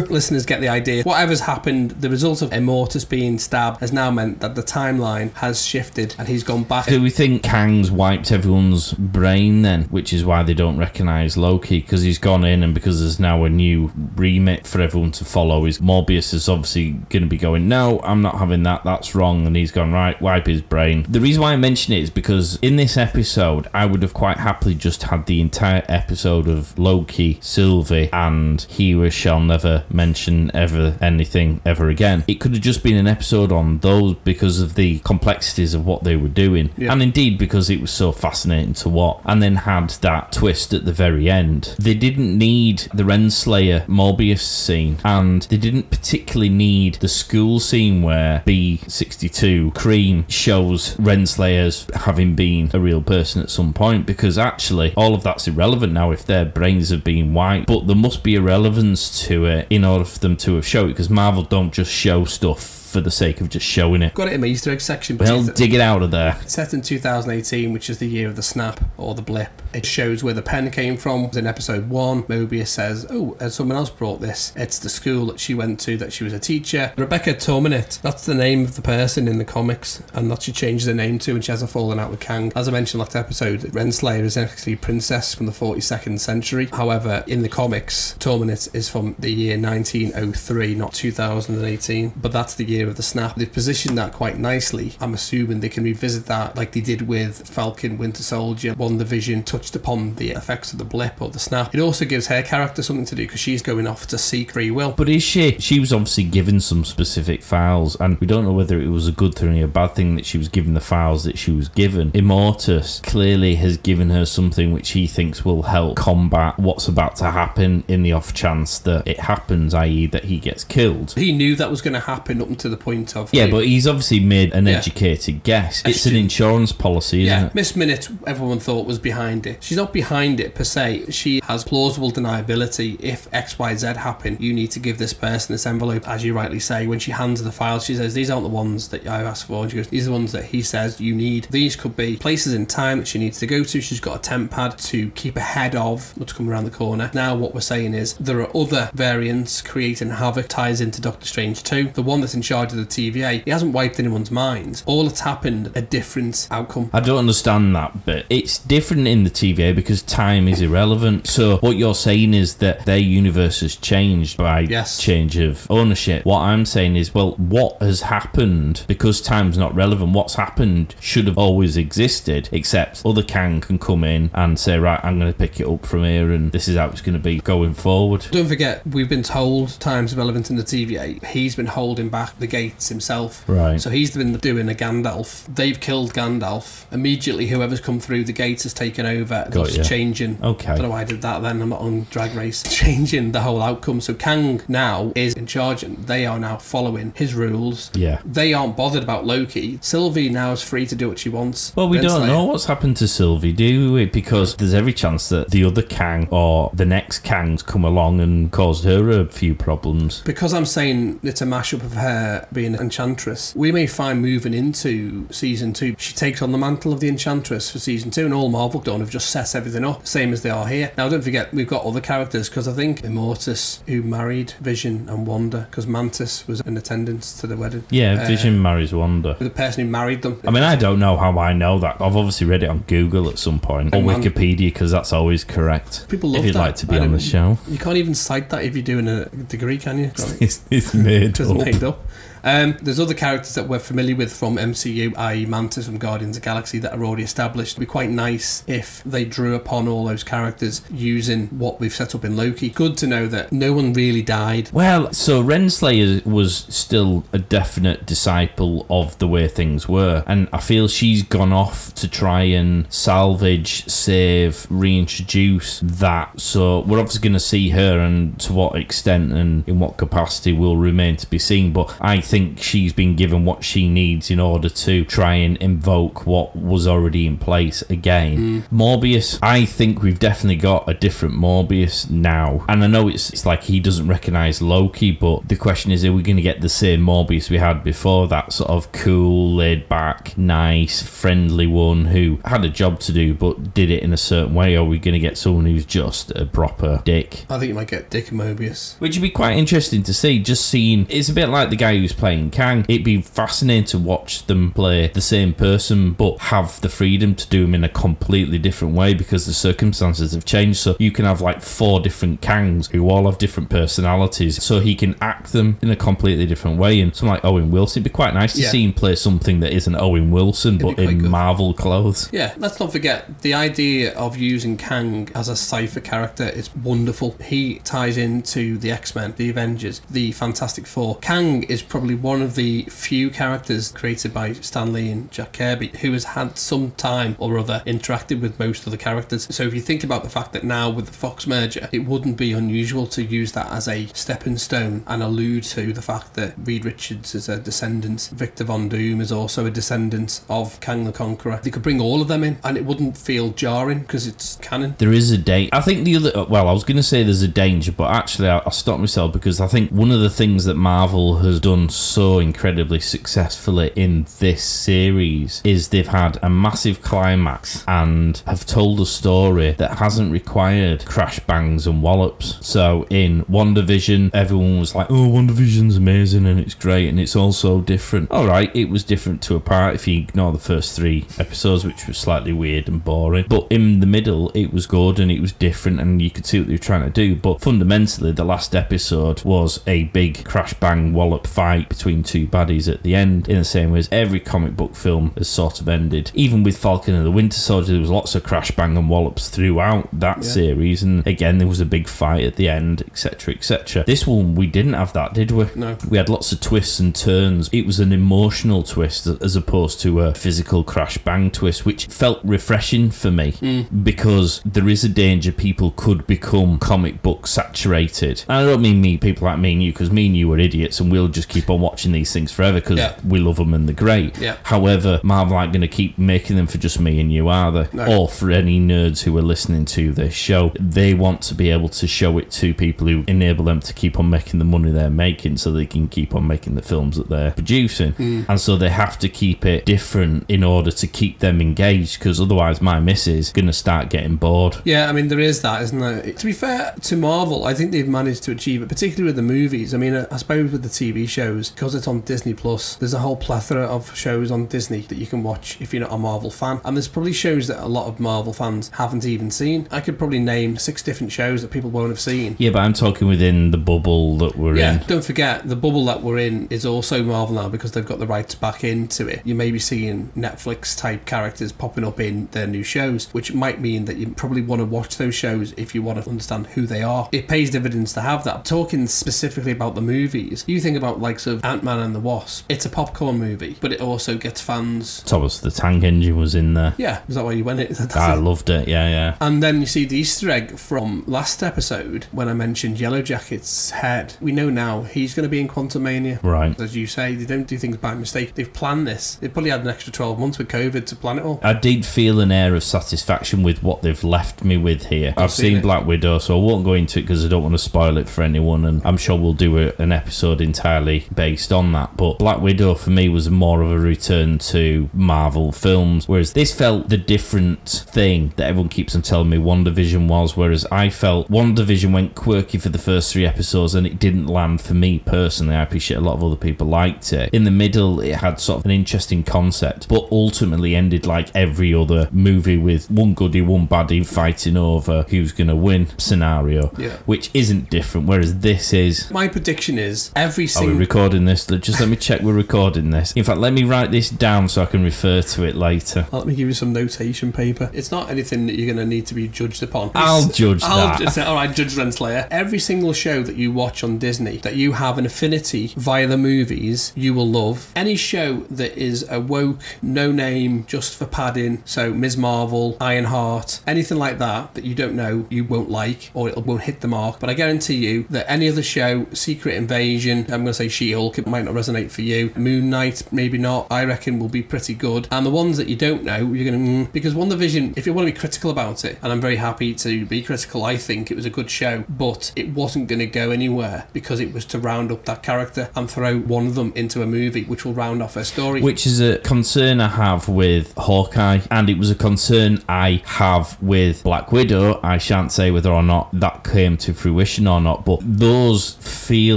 listeners get the idea. Whatever's happened, the result of Immortus being stabbed has now meant that the timeline has shifted and he's gone back. Do we think Kang's wiped everyone's brain then, which is why they don't recognise Loki? Because he's gone in, and because there's now a new remit for everyone to follow, is Morbius is obviously going to be going, no, I'm not having that, that's wrong, and he's gone, right, wipe his brain. The reason why I mention it is because in this episode, I would have quite happily just had the entire episode of Loki, Sylvie, and he shall never mention ever anything ever again. It could have just been an episode on those because of the complexities of what they were doing, and indeed because it was so fascinating to watch, and then had that twist at the very end. They didn't need the Renslayer Morbius scene, and they didn't particularly need the school scene where B62 Cream shows Renslayers having been a real person at some point, because actually all of that's irrelevant now if their brains have been wiped. But there must be a relevance to it in order for them to have shown it, because Marvel don't just show stuff for the sake of just showing it. Got it in my Easter egg section. Well, dig it out of there. Set in 2018, which is the year of the snap or the blip. It shows where the pen came from. In episode 1, Mobius says, oh, someone else brought this. It's the school that she went to, that she was a teacher. Rebecca Torminate, that's the name of the person in the comics, and that she changed her name to when she has a falling out with Kang. As I mentioned last episode, Renslayer is actually a princess from the 42nd century. However, in the comics, Torminate is from the year 1903, not 2018. But that's the year of the snap. They've positioned that quite nicely. I'm assuming they can revisit that like they did with Falcon, Winter Soldier, WandaVision, touched upon the effects of the blip or the snap. It also gives her character something to do because she's going off to seek free will. But is she? She was obviously given some specific files, and we don't know whether it was a good thing or a bad thing that she was given the files that she was given. Immortus clearly has given her something which he thinks will help combat what's about to happen in the off chance that it happens, i.e. that he gets killed. He knew that was going to happen up until the point of... Yeah, but he's obviously made an educated guess. It's an insurance policy, isn't it? Miss Minute, everyone thought, was behind it. She's not behind it per se. She has plausible deniability. If XYZ happen, you need to give this person this envelope, as you rightly say. When she hands her the files, she says, these aren't the ones that I asked for. And she goes, these are the ones that he says you need. These could be places in time that she needs to go to. She's got a temp pad to keep ahead of what's coming around the corner. Now what we're saying is there are other variants creating havoc. Ties into Doctor Strange 2. The one that's in charge of the TVA, he hasn't wiped anyone's minds. All that's happened, a different outcome. I don't understand that, but it's different in the TVA because time is irrelevant. So what you're saying is that their universe has changed by change of ownership. What I'm saying is, well, what has happened, because time's not relevant, what's happened should have always existed, except other Kang can come in and say, right, I'm going to pick it up from here and this is how it's going to be going forward. Don't forget, we've been told time's relevant in the TVA. He's been holding back the gates himself. Right. So he's been doing a Gandalf. They've killed Gandalf. Immediately, whoever's come through the gates has taken over. Thus changing. Okay. I don't know why I did that then. I'm not on Drag Race. Changing the whole outcome. So Kang now is in charge, and they are now following his rules. Yeah. They aren't bothered about Loki. Sylvie now is free to do what she wants. Well, we don't know what's happened to Sylvie, do we? Because there's every chance that the other Kang or the next Kangs come along and caused her a few problems. Because I'm saying it's a mashup of her being an enchantress, we may find moving into season 2, she takes on the mantle of the enchantress for season 2, and all Marvel done have just set everything up, same as they are here. Now, don't forget, we've got other characters, because I think Immortus, who married Vision and Wanda, because Mantis was in attendance to the wedding. Yeah, Vision marries Wanda. The person who married them. I mean, I don't know how I know that. I've obviously read it on Google at some point, or Wikipedia, because that's always correct. People love if you'd that. like to be on the show. You can't even cite that if you're doing a degree, can you? It's made up. Made up. There's other characters that we're familiar with from MCU, i.e. Mantis from Guardians of the Galaxy, that are already established. It'd be quite nice if they drew upon all those characters using what we've set up in Loki. Good to know that no one really died. Well, so Renslayer was still a definite disciple of the way things were, and I feel she's gone off to try and salvage, save, reintroduce that. So we're obviously going to see her, and to what extent and in what capacity will remain to be seen, but I think she's been given what she needs in order to try and invoke what was already in place again. Morbius, I think we've definitely got a different Morbius now, and I know it's like he doesn't recognise Loki, but the question is, are we going to get the same Morbius we had before? That sort of cool, laid back, nice, friendly one who had a job to do but did it in a certain way, or are we going to get someone who's just a proper dick? I think you might get Dick Mobius, which would be quite interesting to see. Just seeing, it's a bit like the guy who's playing Kang. It'd be fascinating to watch them play the same person but have the freedom to do them in a completely different way, because the circumstances have changed. So you can have like 4 different Kangs who all have different personalities, so he can act them in a completely different way. And someone like Owen Wilson, it'd be quite nice to see him play something that isn't Owen Wilson but in Marvel clothes. Yeah, let's not forget the idea of using Kang as a cipher character is wonderful. He ties into the X-Men, the Avengers, the Fantastic Four. Kang is probably one of the few characters created by Stan Lee and Jack Kirby who has had some time or other interacted with most of the characters. So if you think about the fact that now with the Fox merger, it wouldn't be unusual to use that as a stepping stone and allude to the fact that Reed Richards is a descendant, Victor Von Doom is also a descendant of Kang the Conqueror. They could bring all of them in and it wouldn't feel jarring because it's canon. There is a danger. I think the other, well, I was going to say there's a danger, but actually I'll stop myself, because I think one of the things that Marvel has done so incredibly successfully in this series is they've had a massive climax and have told a story that hasn't required crash bangs and wallops. So in WandaVision, everyone was like, oh, WandaVision's amazing and it's great and it's all so different. Alright, it was different to a part if you ignore the first 3 episodes, which was slightly weird and boring, but in the middle it was good and it was different and you could see what they were trying to do. But fundamentally the last episode was a big crash bang wallop fight between 2 baddies at the end, in the same way as every comic book film has sort of ended. Even with Falcon and the Winter Soldier, there was lots of crash bang and wallops throughout that series, and again there was a big fight at the end, etc, etc. This one we didn't have that, did we? No. We had lots of twists and turns. It was an emotional twist as opposed to a physical crash bang twist, which felt refreshing for me, because there is a danger people could become comic book saturated. And I don't mean people like me and you, because me and you are idiots and we'll just keep on watching these things forever because we love them and they're great. However, Marvel aren't going to keep making them for just me and you, are they? No. Or for any nerds who are listening to this show. They want to be able to show it to people who enable them to keep on making the money they're making so they can keep on making the films that they're producing. And so they have to keep it different in order to keep them engaged, because otherwise my missus is going to start getting bored. Yeah, I mean, there is that, isn't there? To be fair to Marvel, I think they've managed to achieve it, particularly with the movies. I mean, I suppose with the TV shows, because it's on Disney Plus, there's a whole plethora of shows on Disney that you can watch if you're not a Marvel fan. And there's probably shows that a lot of Marvel fans haven't even seen. I could probably name 6 different shows that people won't have seen. Yeah, but I'm talking within the bubble that we're in. Yeah, don't forget, the bubble that we're in is also Marvel now because they've got the rights back into it. You may be seeing Netflix-type characters popping up in their new shows, which might mean that you probably want to watch those shows if you want to understand who they are. It pays dividends to have that. Talking specifically about the movies, you think about likes of Ant-Man and the Wasp, it's a popcorn movie, but it also gets fans. Thomas the Tank Engine was in there. Yeah, is that why you went it? I loved it, yeah. And then you see the Easter egg from last episode when I mentioned Yellow Jacket's head. We know now he's going to be in Quantumania. Right. As you say, they don't do things by mistake. They've planned this. They've probably had an extra 12 months with COVID to plan it all. I did feel an air of satisfaction with what they've left me with here. I've seen Black Widow, so I won't go into it because I don't want to spoil it for anyone, and I'm sure we'll do an episode entirely based on that. But Black Widow for me was more of a return to Marvel films, whereas this felt the different thing that everyone keeps on telling me WandaVision was, whereas I felt WandaVision went quirky for the first 3 episodes and it didn't land for me personally. I appreciate a lot of other people liked it. In the middle, it had sort of an interesting concept, but ultimately ended like every other movie with one goodie, one baddie fighting over who's going to win scenario, which isn't different, whereas this is... My prediction is every Are single... we recording this? Just let me check we're recording this. In fact, let me write this down so I can refer to it later. Let me give you some notation paper. It's not anything that you're going to need to be judged upon. I'll judge that. Alright, Judge Renslayer. Every single show that you watch on Disney that you have an affinity via the movies, you will love. Any show that is a woke, no name, just for padding, so Ms. Marvel, Ironheart, anything like that you don't know, you won't like, or it won't hit the mark. But I guarantee you that any other show, Secret Invasion, I'm going to say She-Hulk, it might not resonate for you. Moon Knight, maybe not, I reckon will be pretty good. And the ones that you don't know, you're going to... Because WandaVision, if you want to be critical about it, and I'm very happy to be critical, I think it was a good show, but it wasn't going to go anywhere because it was to round up that character and throw one of them into a movie which will round off her story. Which is a concern I have with Hawkeye, and it was a concern I have with Black Widow. I shan't say whether or not that came to fruition or not, but those feel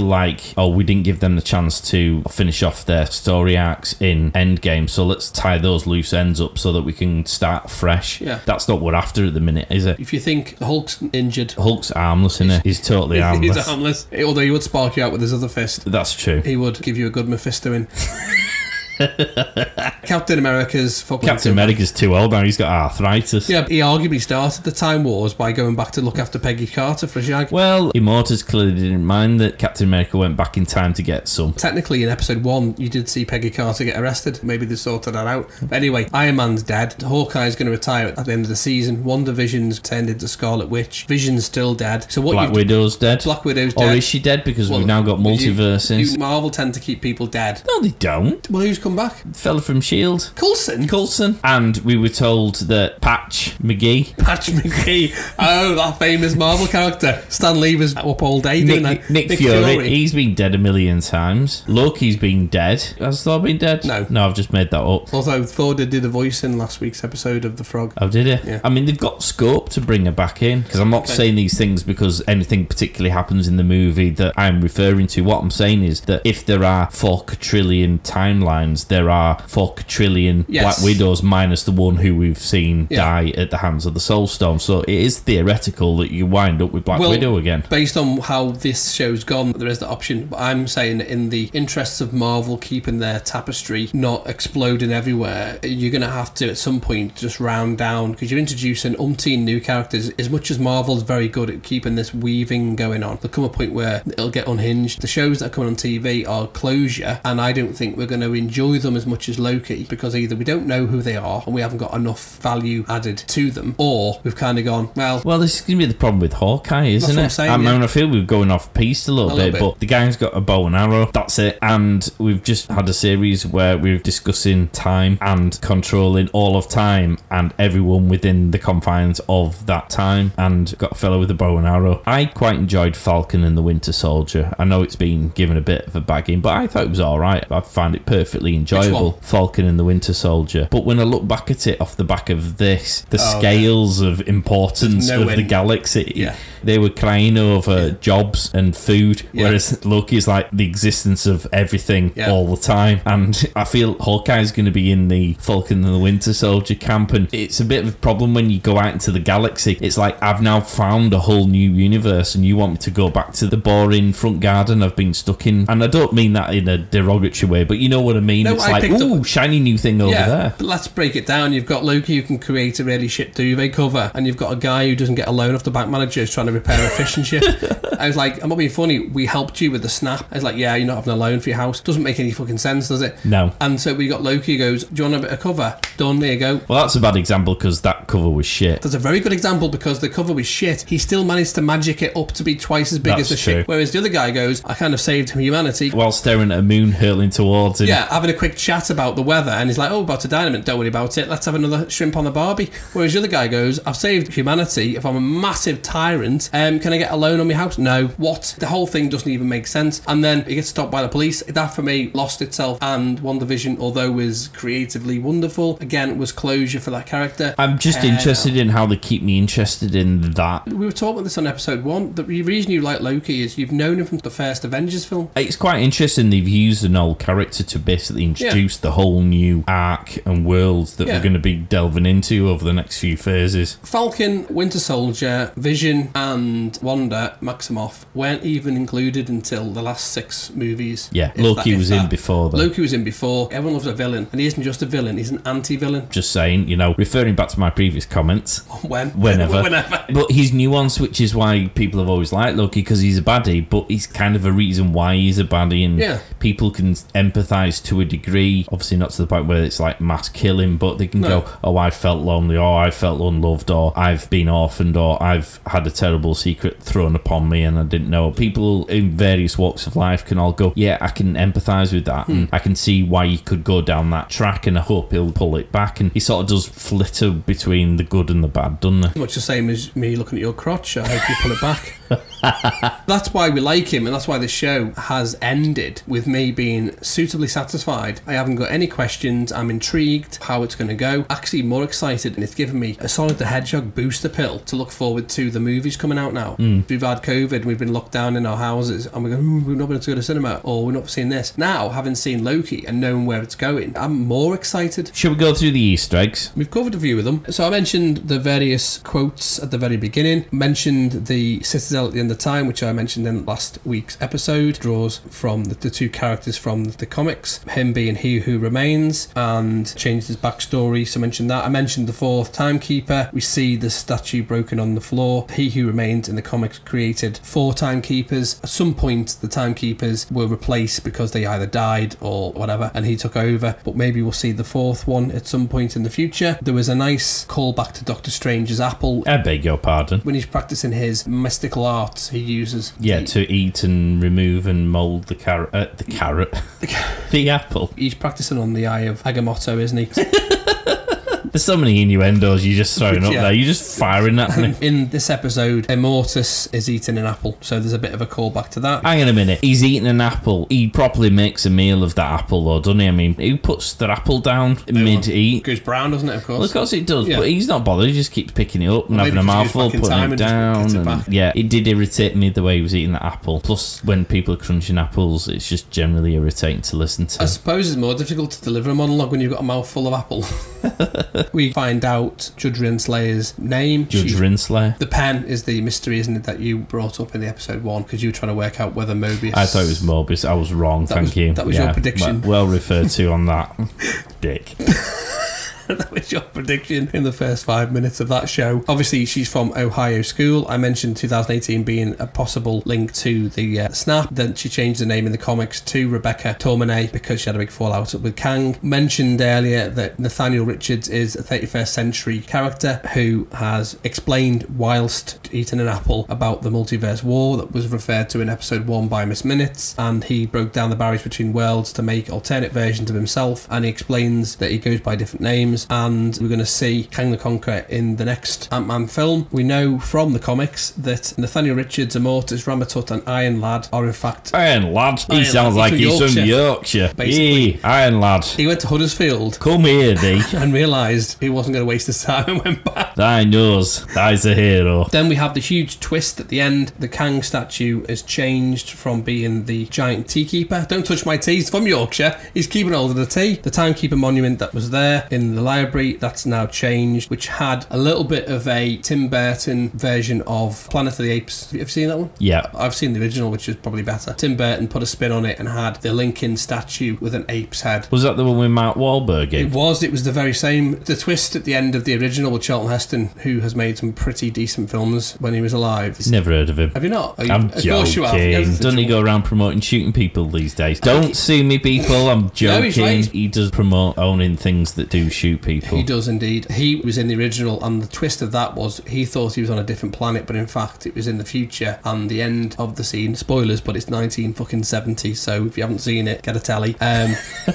like, oh, we didn't give them the chance to finish off their story arcs in Endgame, so let's tie those loose ends up so that we can start fresh. Yeah. That's not what we're after at the minute, is it? If you think the Hulk's injured... Hulk's armless, isn't he? He's totally armless. He's armless. Although he would spark you out with his other fist. That's true. He would give you a good Mephisto-in. Captain America's too old now. He's got arthritis. Yeah, he arguably started the Time Wars by going back to look after Peggy Carter for a shag. Well, Immortus clearly didn't mind that Captain America went back in time to get some. Technically, in episode 1, you did see Peggy Carter get arrested. Maybe they sorted that out. But anyway, Iron Man's dead. Hawkeye's going to retire at the end of the season. WandaVision's turned into Scarlet Witch. Vision's still dead. So what? Black Widow's dead. Black Widow's dead. Or is she dead because we've now got multiverses? Marvel tend to keep people dead. No, they don't. Well, who's come back? The fella from S.H.I.E.L.D. Coulson. And we were told that Patch McGee. Oh, that famous Marvel character. Stan Lee was up all day doing that. Nick Fury. He's been dead a million times. Loki's been dead. Has Thor been dead? No, I've just made that up. Although Thor did the voice in last week's episode of The Frog. Oh, did he? Yeah. I mean, they've got scope to bring her back in, because I'm not saying these things because anything particularly happens in the movie that I'm referring to. What I'm saying is that if there are 4 quadrillion timelines, there are 4 quadrillion Black Widows minus the one who we've seen die at the hands of the Soulstone. So it is theoretical that you wind up with Black Widow again. Based on how this show's gone, there is the option. But I'm saying that in the interests of Marvel keeping their tapestry not exploding everywhere, you're going to have to at some point just round down, because you're introducing umpteen new characters. As much as Marvel's very good at keeping this weaving going on, there'll come a point where it'll get unhinged. The shows that are coming on TV are closure, and I don't think we're going to enjoy them as much as Loki, because either we don't know who they are and we haven't got enough value added to them, or we've kind of gone, well, this is going to be the problem with Hawkeye, isn't it? I feel we're going off piste a little bit, but the guy's got a bow and arrow, that's it. And we've just had a series where we're discussing time and controlling all of time and everyone within the confines of that time, and got a fellow with a bow and arrow. I quite enjoyed Falcon and the Winter Soldier. I know it's been given a bit of a bagging, but I thought it was alright. I found it perfectly enjoyable. Falcon and the Winter Soldier. But when I look back at it off the back of this, the scales of importance of the galaxy, they were crying over jobs and food, whereas Loki's like the existence of everything all the time. And I feel Hawkeye's going to be in the Falcon and the Winter Soldier camp, and it's a bit of a problem when you go out into the galaxy. It's like, I've now found a whole new universe and you want me to go back to the boring front garden I've been stuck in. And I don't mean that in a derogatory way, but you know what I mean. you, it's like, ooh, shiny new thing over there. But let's break it down. You've got Loki who can create a really shit duvet cover, and you've got a guy who doesn't get a loan off the bank manager who's trying to repair a fish and shit. I was like, I'm not being funny, we helped you with the snap. I was like, yeah, you're not having a loan for your house. Doesn't make any fucking sense, does it? No. And so we got Loki who goes, do you want a bit of cover? Done, there you go. Well, that's a bad example because that cover was shit. That's a very good example because the cover was shit. He still managed to magic it up to be twice as big as the shit. Whereas the other guy goes, I kind of saved humanity. While staring at a moon hurtling towards him. Yeah, having a quick chat about the weather, and he's like, oh, about to dynamite, don't worry about it, let's have another shrimp on the barbie. Whereas the other guy goes, I've saved humanity, if I'm a massive tyrant, can I get a loan on my house? No. What? The whole thing doesn't even make sense. And then he gets stopped by the police. That for me lost itself, and WandaVision, although was creatively wonderful, again was closure for that character. I'm just interested in how they keep me interested in that. We were talking about this on episode 1. The reason you like Loki is you've known him from the first Avengers film. It's quite interesting they've used an old character to basically introduce the whole new arc and world that we're going to be delving into over the next few phases. Falcon, Winter Soldier, Vision and Wanda Maximoff weren't even included until the last 6 movies. Yeah, Loki was in before though. Loki was in before. Everyone loves a villain, and he isn't just a villain, he's an anti-villain. Just saying, you know, referring back to my previous comments. Whenever. But he's nuanced, which is why people have always liked Loki, because he's a baddie, but he's kind of a reason why he's a baddie, and people can empathise to a degree, obviously not to the point where it's like mass killing, but they can go, oh, I felt lonely, or I felt unloved, or I've been orphaned, or I've had a terrible secret thrown upon me and I didn't know. People in various walks of life can all go, yeah, I can empathise with that, and I can see why he could go down that track, and I hope he'll pull it back. And he sort of does flitter between the good and the bad, doesn't he? Much the same as me looking at your crotch. I hope you pull it back. That's why we like him, and that's why the show has ended with me being suitably satisfied. I haven't got any questions. I'm intrigued how it's going to go. Actually more excited, and it's given me a Sonic the Hedgehog booster pill to look forward to the movies coming out now. We've had COVID, we've been locked down in our houses, and we're going, we've not been able to go to cinema, or we're not seeing this. Now, having seen Loki and knowing where it's going, I'm more excited. Should we go through the Easter eggs? We've covered a few of them. So I mentioned the various quotes at the very beginning, mentioned the Citadel at the end of time, which I mentioned in last week's episode, draws from the 2 characters from the comics, him being He Who Remains, and changed his backstory, so I mentioned that. I mentioned the 4th timekeeper. We see the statue broken on the floor. He Who Remains in the comics created 4 timekeepers. At some point the timekeepers were replaced because they either died or whatever, and he took over, but maybe we'll see the 4th one at some point in the future. There was a nice callback to Doctor Strange's apple. I beg your pardon. When he's practicing his mystical arts, he uses to eat and remove and mould the carrot the apple. He's practicing on the eye of Agamotto, isn't he? There's so many innuendos you're just throwing up there. You're just firing at me. In this episode, Immortus is eating an apple, so there's a bit of a callback to that. Hang on a minute. He's eating an apple. He properly makes a meal of that apple, though, doesn't he? I mean, who puts the apple down mid-eat? It goes brown, doesn't it, of course? Well, of course it does, but he's not bothered. He just keeps picking it up and having a mouthful, putting it down. It did irritate me the way he was eating that apple. Plus, when people are crunching apples, it's just generally irritating to listen to. I suppose it's more difficult to deliver a monologue when you've got a mouthful of apple. We find out Judge Rinslayer's name. Judge Rinslayer. The pen is the mystery, isn't it, that you brought up in the episode 1, because you were trying to work out whether Mobius... I thought it was Mobius. I was wrong, thank you. That was your prediction. Well referred to on that. Dick. That was your prediction in the first 5 minutes of that show. Obviously, she's from Ohio School. I mentioned 2018 being a possible link to the snap. Then she changed the name in the comics to Rebecca Tormenay because she had a big fallout with Kang. Mentioned earlier that Nathaniel Richards is a 31st century character who has explained whilst eating an apple about the multiverse war that was referred to in episode 1 by Miss Minutes, and he broke down the barriers between worlds to make alternate versions of himself, and he explains that he goes by different names. And we're going to see Kang the Conqueror in the next Ant-Man film. We know from the comics that Nathaniel Richards, Immortus, Ramatut and Iron Lad are in fact... Iron Lad? He sounds like he's from Yorkshire. Basically. Hey, Iron Lad. He went to Huddersfield. Come here, Dee. And realised he wasn't going to waste his time and went back. Thy knows. Thy's a hero. Then we have the huge twist at the end. The Kang statue is changed from being the giant tea keeper. Don't touch my tea. He's from Yorkshire. He's keeping hold of the tea. The timekeeper monument that was there in the library. That's now changed, which had a little bit of a Tim Burton version of Planet of the Apes. Have you ever seen that one? Yeah. I've seen the original, which is probably better. Tim Burton put a spin on it and had the Lincoln statue with an ape's head. Was that the one with Mark Wahlberg in? It was the very same. The twist at the end of the original with Charlton Heston, who has made some pretty decent films when he was alive. Never heard of him. Have you not? I'm joking. Doesn't he go around promoting shooting people these days? Don't sue me, people. I'm joking. No, he's right. He does promote owning things that do shoot people. He does indeed. He was in the original, and the twist of that was he thought he was on a different planet, but in fact it was in the future. And the end of the scene, spoilers, but it's 1970, so if you haven't seen it, get a telly.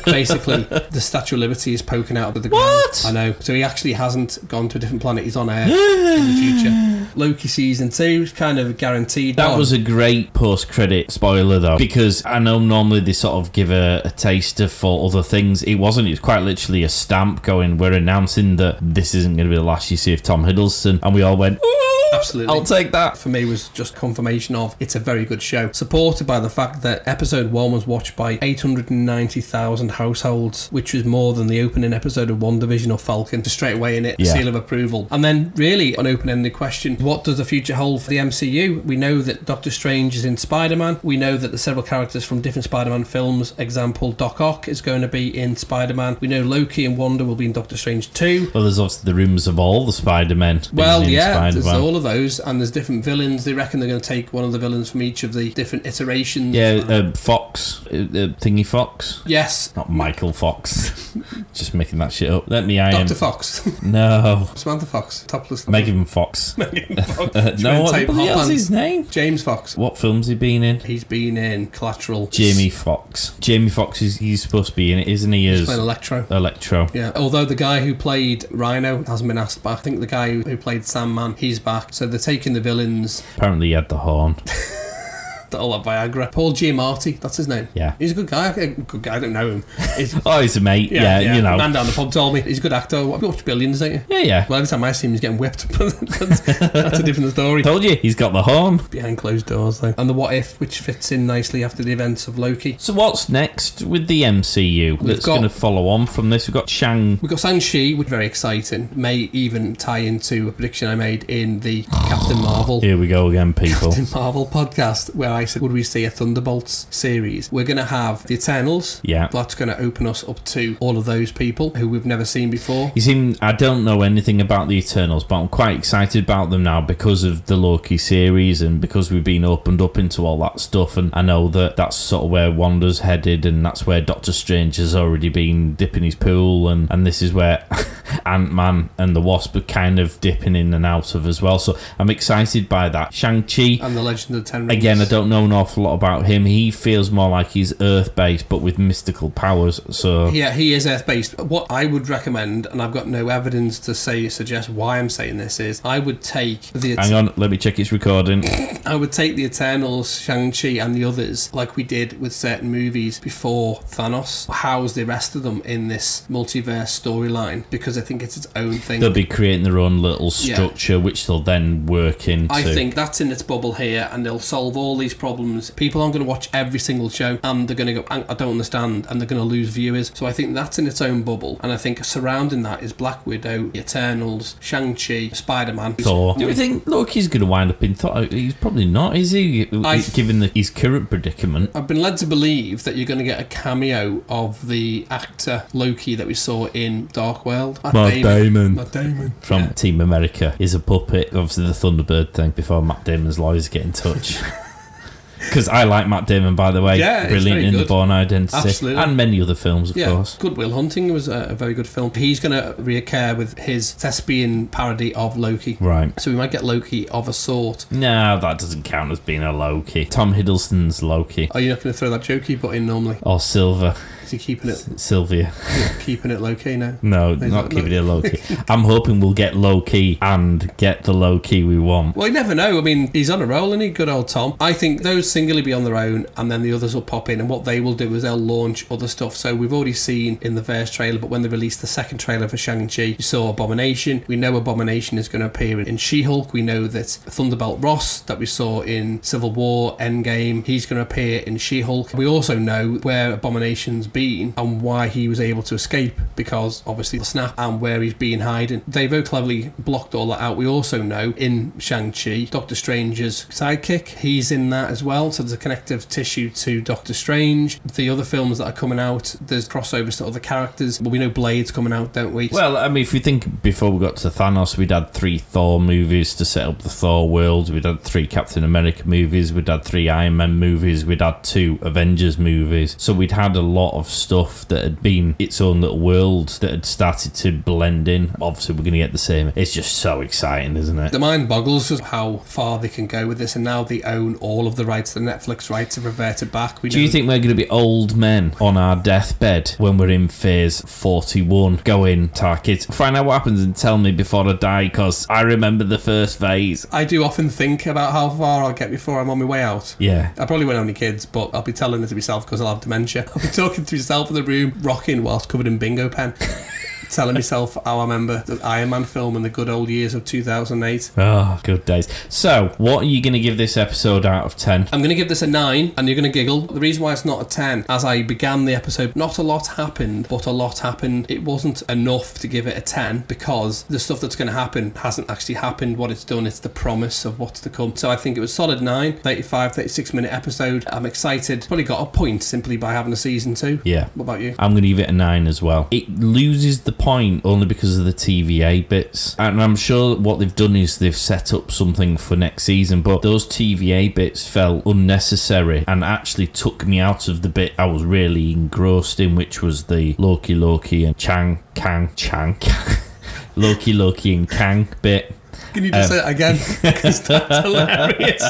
Basically, the Statue of Liberty is poking out of the ground. What? I know. So he actually hasn't gone to a different planet. He's on Earth in the future. Loki season 2 is kind of guaranteed. That was a great post-credit spoiler, though, because I know normally they sort of give a taster for other things. It wasn't. It was quite literally a stamp going, we're announcing that this isn't going to be the last you see of Tom Hiddleston. And we all went, ooh! Absolutely. I'll take that. For me, was just confirmation of it's a very good show. Supported by the fact that episode 1 was watched by 890,000 households, which was more than the opening episode of WandaVision or Falcon. Just straight away in it, seal of approval. And then, really, an open-ended question: what does the future hold for the MCU? We know that Doctor Strange is in Spider-Man. We know that the several characters from different Spider-Man films, example, Doc Ock is going to be in Spider-Man. We know Loki and Wanda will be in Doctor Strange 2. Well, there's obviously the rumours of all the Spider-Men. Well, yeah, there's all of those, and there's different villains. They reckon they're going to take one of the villains from each of the different iterations. Yeah, Fox, Thingy Fox. Yes, not Michael Fox. Just making that shit up. Let me Dr. Fox. No. Samantha Fox. Topless. Megan Fox. Megan Fox. No, what's his name? James Fox. What film's he been in? He's been in Collateral. Jamie Foxx. Jamie Foxx he's supposed to be in it, isn't he? He's playing Electro. Yeah. Although the guy who played Rhino hasn't been asked back. I think the guy who played Sandman, he's back. So they're taking the villains. Apparently he had the horn. All that Viagra. Paul Giamatti, that's his name. Yeah. He's a good guy. I don't know him. He's a mate. Yeah, you know. Man down the pub told me he's a good actor. You watch Billions, don't you? Yeah. Well, every time I see him, he's getting whipped. That's a different story. Told you, he's got the horn. Behind closed doors, though. And the what if, which fits in nicely after the events of Loki. So what's next with the MCU that's going to follow on from this? We've got Shang-Chi, which is very exciting. May even tie into a prediction I made in the Captain Marvel. Here we go again, people. Captain Marvel podcast, where I said, would we see a Thunderbolts series? We're going to have the Eternals. Yeah. That's going to open us up to all of those people who we've never seen before. You see, I don't know anything about the Eternals, but I'm quite excited about them now because of the Loki series and because we've been opened up into all that stuff. And I know that that's sort of where Wanda's headed, and that's where Doctor Strange has already been dipping his pool, and this is where Ant-Man and the Wasp are kind of dipping in and out of as well. So I'm excited by that. Shang-Chi. And the Legend of the Ten Rings. Again, I don't know an awful lot about him. He feels more like he's Earth-based, but with mystical powers. So yeah, he is Earth-based. What I would recommend, and I've got no evidence to suggest why I'm saying this, is I would take the... Hang on, let me check its recording. I would take the Eternals, Shang-Chi and the others, like we did with certain movies before Thanos, house the rest of them in this multiverse storyline, because I think it's its own thing. They'll be creating their own little structure, which they'll then work into. I think that's in its bubble here, and they'll solve all these problems. People aren't going to watch every single show, and they're going to go, I don't understand, and they're going to lose viewers. So I think that's in its own bubble, and I think surrounding that is Black Widow, the Eternals, Shang-Chi, Spider-Man, Thor. Do you think Loki's going to wind up in Thor? He's probably not, is he? Given his current predicament. I've been led to believe that you're going to get a cameo of the actor Loki that we saw in Dark World. Matt Damon. From Team America is a puppet. Obviously the Thunderbird thing before Matt Damon's lawyers get in touch. Because I like Matt Damon, by the way. Yeah, brilliant in The Bourne Identity. Absolutely. And many other films, of course. Good Will Hunting was a very good film. He's going to reoccur with his thespian parody of Loki. Right. So we might get Loki of a sort. No, that doesn't count as being a Loki. Tom Hiddleston's Loki. Are you not going to throw that joke you put in normally? Or Silver. Is he keeping it? Sylvia. Keeping it low-key now? No, not keeping it low-key. I'm hoping we'll get low-key and get the low-key we want. Well, you never know. I mean, he's on a roll, isn't he? Good old Tom. I think those singly be on their own, and then the others will pop in, and what they will do is they'll launch other stuff. So we've already seen in the first trailer, but when they released the second trailer for Shang-Chi, you saw Abomination. We know Abomination is going to appear in She-Hulk. We know that Thunderbolt Ross, that we saw in Civil War, Endgame, he's going to appear in She-Hulk. We also know where Abomination's been been and why he was able to escape, because obviously the snap and where he's been hiding. They very cleverly blocked all that out. We also know in Shang-Chi, Doctor Strange's sidekick, he's in that as well, so there's a connective tissue to Doctor Strange. The other films that are coming out, there's crossovers to other characters, but we know Blade's coming out, don't we? Well, I mean, if we think before we got to Thanos, we'd had 3 Thor movies to set up the Thor world, we'd had 3 Captain America movies, we'd had 3 Iron Man movies, we'd had 2 Avengers movies, so we'd had a lot of stuff that had been its own little world that had started to blend in. Obviously we're going to get the same. It's just so exciting, isn't it? The mind boggles just how far they can go with this, and now they own all of the rights. The Netflix rights have reverted back. Do you think we're going to be old men on our deathbed when we're in phase 41 going to our kids, find out what happens and tell me before I die, because I remember the first phase? I do often think about how far I'll get before I'm on my way out. Yeah. I probably won't have any kids, but I'll be telling it to myself because I'll have dementia. I'll be talking to myself in the room, rocking whilst covered in bingo pen. Telling myself how I remember the Iron Man film in the good old years of 2008. Oh, good days. So, what are you going to give this episode out of 10? I'm going to give this a 9, and you're going to giggle. The reason why it's not a 10, as I began the episode, not a lot happened, but a lot happened. It wasn't enough to give it a 10 because the stuff that's going to happen hasn't actually happened. What it's done, it's the promise of what's to come. So I think it was solid 9, 36 minute episode. I'm excited. Probably got a point simply by having a season 2. Yeah. What about you? I'm going to give it a 9 as well. It loses the point only because of the TVA bits, and I'm sure what they've done is they've set up something for next season, but those TVA bits felt unnecessary and actually took me out of the bit I was really engrossed in, which was the Loki and Chang Loki and Kang bit. Can you just say it again? Because that's hilarious.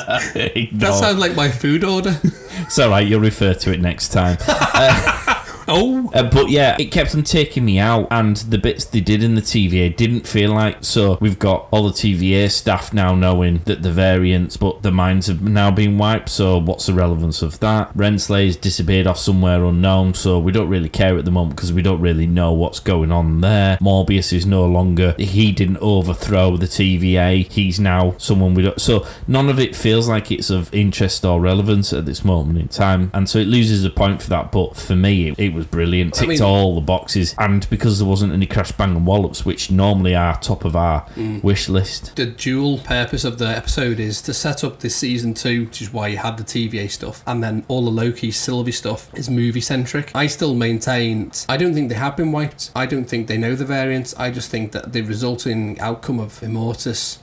That sounds like my food order. It's alright, you'll refer to it next time. But yeah, it kept on taking me out, and the bits they did in the TVA didn't feel like. So we've got all the TVA staff now knowing that the variants, but the minds have now been wiped, so what's the relevance of that? Renslay's disappeared off somewhere unknown, so we don't really care at the moment because we don't really know what's going on there. Morbius is no longer, he didn't overthrow the TVA, he's now someone we don't, so none of it feels like it's of interest or relevance at this moment in time, and so it loses a point for that. But for me, it was brilliant, ticked all the boxes, and because there wasn't any crash bang and wallops, which normally are top of our wish list. The dual purpose of the episode is to set up this season 2, which is why you had the TVA stuff, and then all the Loki Sylvie stuff is movie centric. I still maintain, I don't think they have been wiped, I don't think they know the variants, I just think that the resulting outcome of Immortus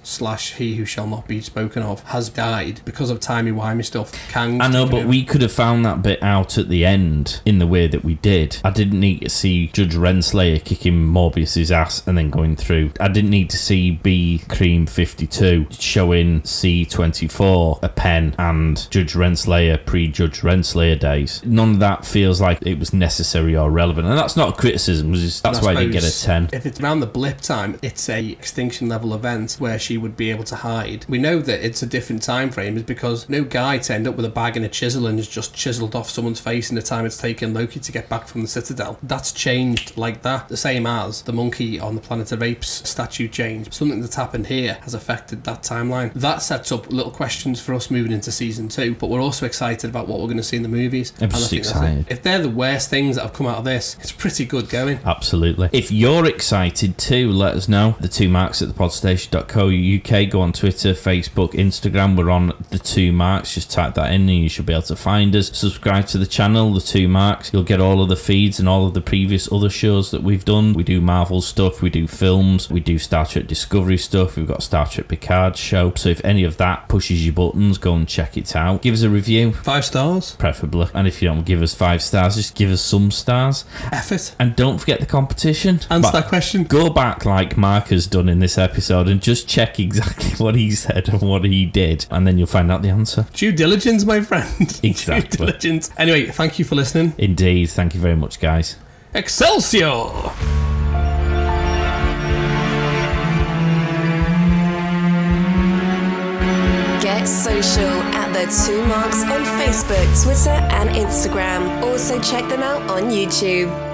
/ He Who Shall Not Be Spoken Of has died because of timey-wimey stuff. Kang's I know, but we could have found that bit out at the end in the way that we did. I didn't need to see Judge Renslayer kicking Morbius's ass and then going through. I didn't need to see B Cream 52 showing C24 a pen and Judge Renslayer pre-Judge Renslayer days. None of that feels like it was necessary or relevant, and that's not a criticism. That's why they get a 10. If it's around the blip time, it's a extinction level event where she would be able to hide. We know that it's a different time frame is because no guy turned up with a bag and a chisel and has just chiseled off someone's face in the time it's taken Loki to get back from the Citadel. That's changed like that, the same as the monkey on the Planet of Apes statue change. Something that's happened here has affected that timeline. That sets up little questions for us moving into season 2, but we're also excited about what we're going to see in the movies. I'm just excited. If they're the worst things that have come out of this, it's pretty good going. Absolutely. If you're excited too, let us know. The 2 marks at thepodstation.co.uk. Go on Twitter, Facebook, Instagram. We're on the 2 marks. Just type that in and you should be able to find us. Subscribe to the channel, the 2 marks. You'll get all of the feeds and all of the previous other shows that we've done. We do Marvel stuff, we do films, we do Star Trek Discovery stuff, we've got Star Trek Picard show. So if any of that pushes your buttons, go and check it out. Give us a review. 5 stars? Preferably. And if you don't give us 5 stars, just give us some stars. Effort. And don't forget the competition. Answer that question. Go back like Mark has done in this episode and just check exactly what he said and what he did, and then you'll find out the answer. Due diligence, my friend. Exactly. Due diligence. Anyway, thank you for listening. Indeed. Thank you very much, guys. Excelsior! Get social at the 2 marks on Facebook, Twitter, and Instagram. Also check them out on YouTube.